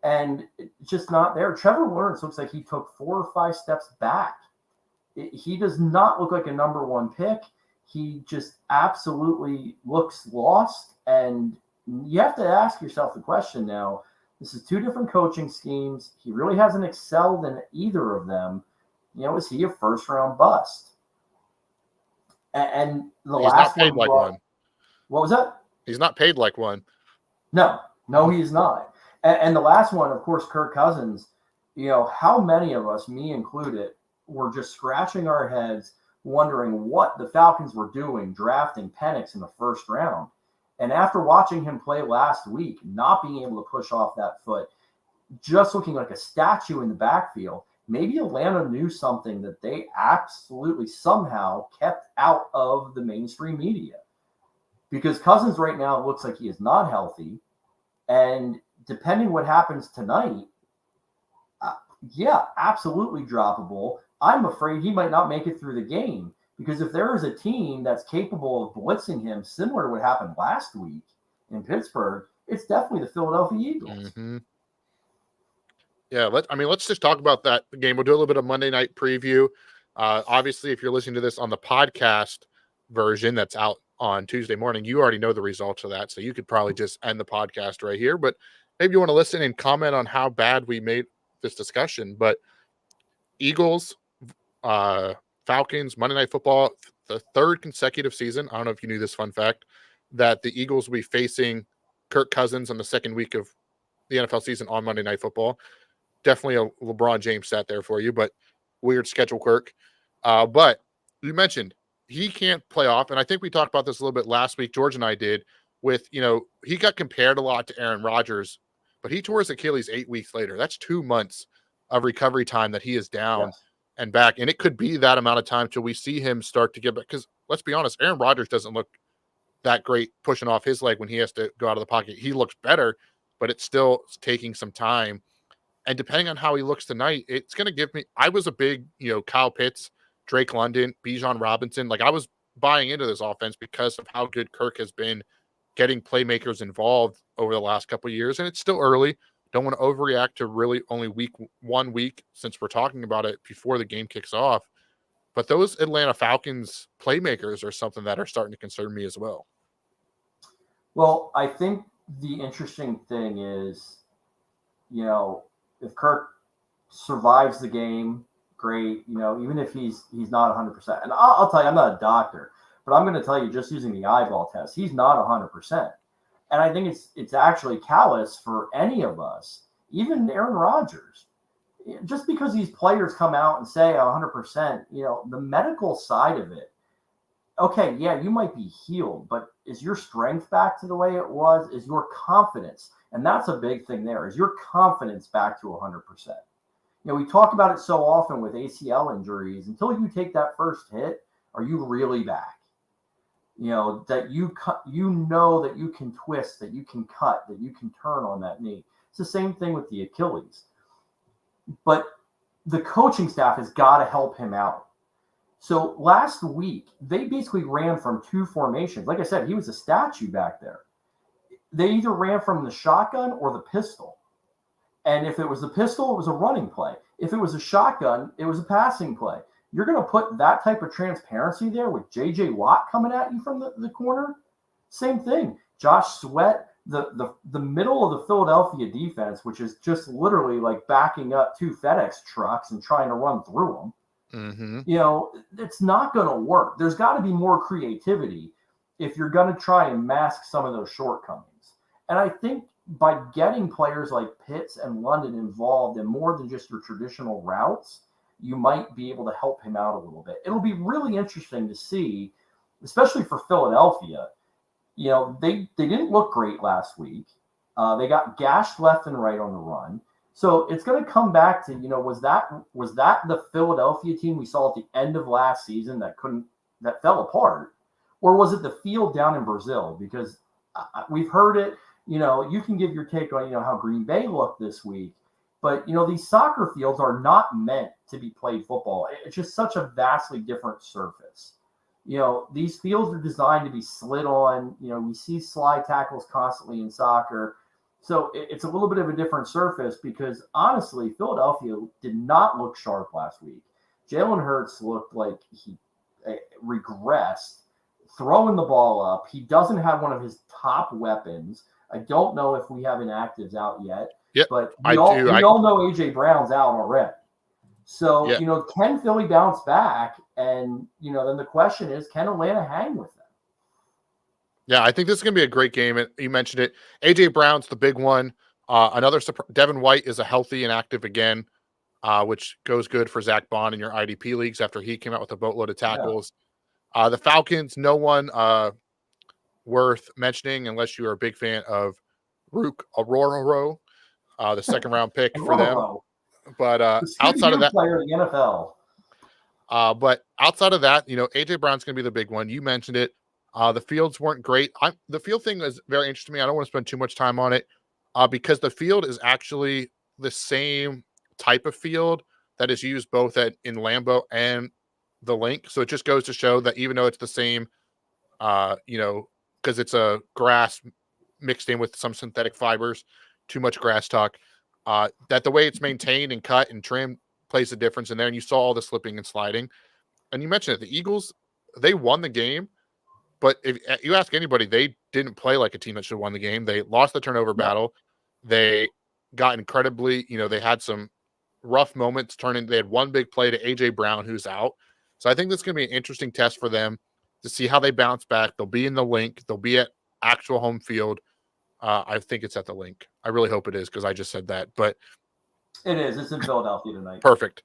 Speaker 2: and it's just not there. Trevor Lawrence looks like he took 4 or 5 steps back. He does not look like a number 1 pick. He just absolutely looks lost, and you have to ask yourself the question now. This is 2 different coaching schemes. He really hasn't excelled in either of them. Is he a first-round bust? And the
Speaker 1: He's
Speaker 2: last
Speaker 1: not paid like one.
Speaker 2: What was that?
Speaker 1: He's not paid like one.
Speaker 2: No, he is not. And the last one, of course, Kirk Cousins. How many of us, me included, were just scratching our heads wondering what the Falcons were doing drafting Penix in the first round. And after watching him play last week, not being able to push off that foot, just looking like a statue in the backfield, maybe Atlanta knew something that they absolutely somehow kept out of the mainstream media. Because Cousins right now looks like he is not healthy. And depending what happens tonight, absolutely droppable. I'm afraid he might not make it through the game. Because if there is a team that's capable of blitzing him, similar to what happened last week in Pittsburgh, it's definitely the Philadelphia Eagles.
Speaker 1: Mm-hmm. Yeah, let's just talk about that game. We'll do a little bit of Monday night preview. Obviously, if you're listening to this on the podcast version that's out on Tuesday morning, you already know the results of that, so you could probably just end the podcast right here. But maybe you want to listen and comment on how bad we made this discussion. But Eagles, Falcons, Monday Night Football, the 3rd consecutive season. I don't know if you knew this fun fact, that the Eagles will be facing Kirk Cousins on the 2nd week of the NFL season on Monday Night Football. Definitely a LeBron James stat there for you, but weird schedule quirk. But you mentioned he can't play off, and I think we talked about this a little bit last week. George and I did with, he got compared a lot to Aaron Rodgers, but he tore his Achilles 8 weeks later. That's 2 months of recovery time that he is down. Yes. And back, and it could be that amount of time till we see him start to get back. Because let's be honest, Aaron Rodgers doesn't look that great pushing off his leg when he has to go out of the pocket. He looks better, but it's still taking some time. And depending on how he looks tonight, it's going to give me. I was a big, Kyle Pitts, Drake London, Bijan Robinson. Like, I was buying into this offense because of how good Kirk has been getting playmakers involved over the last couple of years. And it's still early. Don't want to overreact to really only 1 week since we're talking about it before the game kicks off. But those Atlanta Falcons playmakers are something that are starting to concern me as well.
Speaker 2: Well, I think the interesting thing is, if Kirk survives the game, great. Even if he's not 100%. And I'll tell you, I'm not a doctor, but I'm going to tell you, just using the eyeball test, he's not 100%. And I think it's actually callous for any of us, even Aaron Rodgers. Just because these players come out and say 100%, the medical side of it, okay, yeah, you might be healed, but is your strength back to the way it was? Is your confidence? And that's a big thing there. Is your confidence back to 100%? We talk about it so often with ACL injuries. Until you take that first hit, are you really back? That you know that you can twist, that you can cut, that you can turn on that knee. It's the same thing with the Achilles. But the coaching staff has got to help him out. So last week, they basically ran from two formations. Like I said, he was a statue back there. They either ran from the shotgun or the pistol. And if it was the pistol, it was a running play. If it was a shotgun, it was a passing play. You're going to put that type of transparency there with J.J. Watt coming at you from the corner? Same thing. Josh Sweat, the middle of the Philadelphia defense, which is just literally like backing up two FedEx trucks and trying to run through them. It's not going to work. There's got to be more creativity if you're going to try and mask some of those shortcomings. And I think by getting players like Pitts and London involved in more than just your traditional routes, you might be able to help him out a little bit. It'll be really interesting to see, especially for Philadelphia. They didn't look great last week. They got gashed left and right on the run. So it's going to come back to, was that the Philadelphia team we saw at the end of last season that fell apart? Or was it the field down in Brazil? Because we've heard it, you can give your take on, how Green Bay looked this week. But, these soccer fields are not meant to be played football. It's just such a vastly different surface. These fields are designed to be slid on. We see slide tackles constantly in soccer. So it's a little bit of a different surface because, honestly, Philadelphia did not look sharp last week. Jalen Hurts looked like he regressed, throwing the ball up. He doesn't have one of his top weapons. I don't know if we have inactives out yet.
Speaker 1: Yep,
Speaker 2: but we all know A.J. Brown's out already. So, can Philly bounce back? And, then the question is, can Atlanta hang with them?
Speaker 1: Yeah, I think this is going to be a great game. And you mentioned it. A.J. Brown's the big one. Devin White is a healthy and active again, which goes good for Zach Bond in your IDP leagues after he came out with a boatload of tackles. Yeah. The Falcons, no one worth mentioning unless you are a big fan of Rook Aurora, the second round pick for them. But outside of that,
Speaker 2: player in the NFL.
Speaker 1: But outside of that, AJ Brown's going to be the big one. You mentioned it. The fields weren't great. The field thing is very interesting to me. I don't want to spend too much time on it because the field is actually the same type of field that is used both in Lambeau and the Link. So it just goes to show that even though it's the same, because it's a grass mixed in with some synthetic fibers, too much grass talk, that the way it's maintained and cut and trimmed plays a difference in there. And you saw all the slipping and sliding. And you mentioned it, the Eagles, they won the game. But if you ask anybody, they didn't play like a team that should have won the game. They lost the turnover battle. They got incredibly, they had some rough moments turning. They had one big play to A.J. Brown, who's out. So I think this is going to be an interesting test for them to see how they bounce back. They'll be in the Link. They'll be at actual home field. I think it's at the Link. I really hope it is because I just said that. But
Speaker 2: it is. It's in Philadelphia tonight.
Speaker 1: Perfect.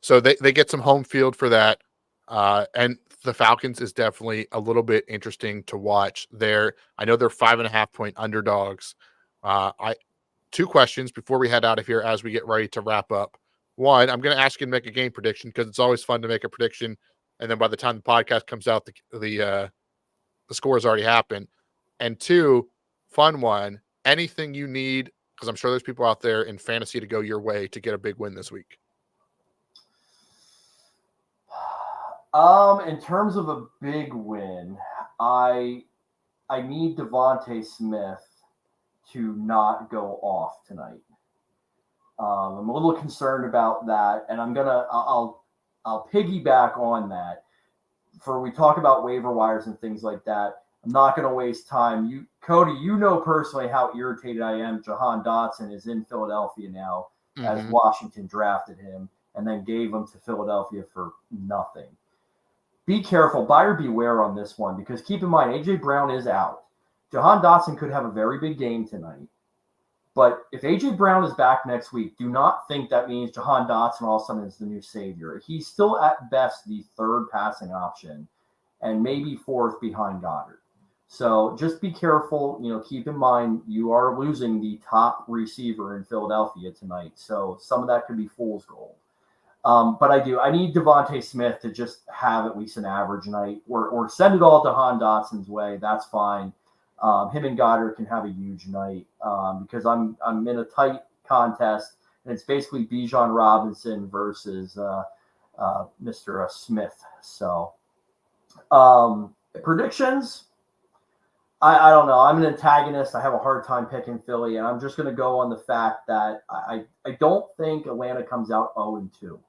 Speaker 1: So they get some home field for that. And the Falcons is definitely a little bit interesting to watch there. I know they're 5.5 point underdogs. Two questions before we head out of here as we get ready to wrap up. One, I'm going to ask you to make a game prediction because it's always fun to make a prediction. And then by the time the podcast comes out, the score has already happened. And two, fun one, anything you need, because I'm sure there's people out there in fantasy to go your way to get a big win this week.
Speaker 2: In terms of a big win, I need Devontae Smith to not go off tonight. I'm a little concerned about that, and I'll piggyback on that. We talk about waiver wires and things like that. I'm not going to waste time. Cody, you know personally how irritated I am. Jahan Dotson is in Philadelphia now, as Washington drafted him and then gave him to Philadelphia for nothing. Be careful, buyer beware on this one, because keep in mind, A.J. Brown is out. Jahan Dotson could have a very big game tonight. But if A.J. Brown is back next week, do not think that means Jahan Dotson all of a sudden is the new savior. He's still at best the third passing option. and maybe fourth behind Goddard. So just be careful. Keep in mind you are losing the top receiver in Philadelphia tonight. So some of that could be fool's gold. But I need Devontae Smith to just have at least an average night, or send it all to Han Dotson's way. That's fine. Him and Goddard can have a huge night because I'm in a tight contest, and it's basically Bijan Robinson versus Mr. Smith. So predictions. I don't know. I'm an antagonist. I have a hard time picking Philly, and I'm just going to go on the fact that I don't think Atlanta comes out 0-2.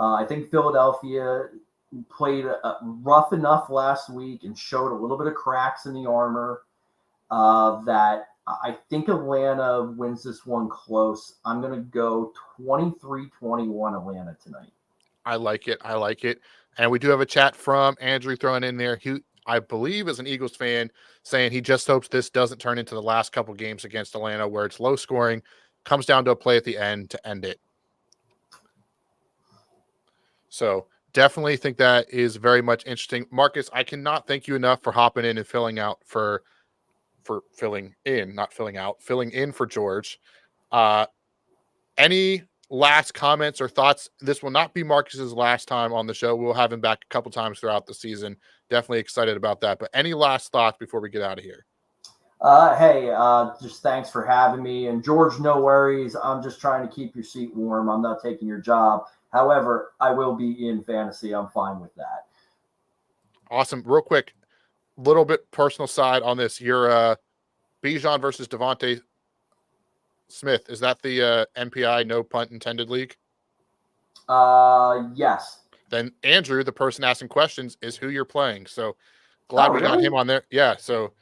Speaker 2: I think Philadelphia played rough enough last week and showed a little bit of cracks in the armor that I think Atlanta wins this one close. I'm going to go 23-21 Atlanta tonight.
Speaker 1: I like it. And we do have a chat from Andrew throwing in there. He, I believe, is an Eagles fan, saying he just hopes this doesn't turn into the last couple games against Atlanta where it's low scoring, comes down to a play at the end to end it. So definitely think that is very much interesting. Marcus, I cannot thank you enough for hopping in and filling in for George. Any last comments or thoughts? This will not be Marcus's last time on the show. We'll have him back a couple times throughout the season. Definitely excited about that. But any last thoughts before we get out of here?
Speaker 2: Hey, just thanks for having me. And George, no worries. I'm just trying to keep your seat warm. I'm not taking your job. However, I will be in fantasy. I'm fine with that.
Speaker 1: Awesome. Real quick, little bit personal side on this. Your Bijan versus Devontae Smith. Is that the MPI, no punt intended league?
Speaker 2: Yes.
Speaker 1: Then Andrew, the person asking questions, is who you're playing. So glad we got him on there. Yeah. So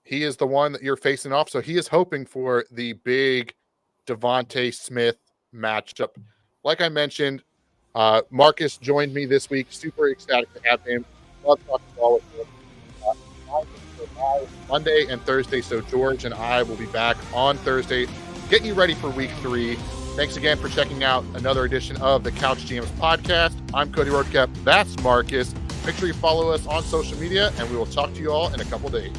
Speaker 1: he is the one that you're facing off. So he is hoping for the big Devontae Smith matchup. Like I mentioned, Marcus joined me this week. Super ecstatic to have him. Love talking ball with him. Monday and Thursday. So George and I will be back on Thursday, getting you ready for week 3. Thanks again for checking out another edition of the Couch GMs podcast. I'm Cody Roadcap. That's Marcus. Make sure you follow us on social media, and we will talk to you all in a couple days.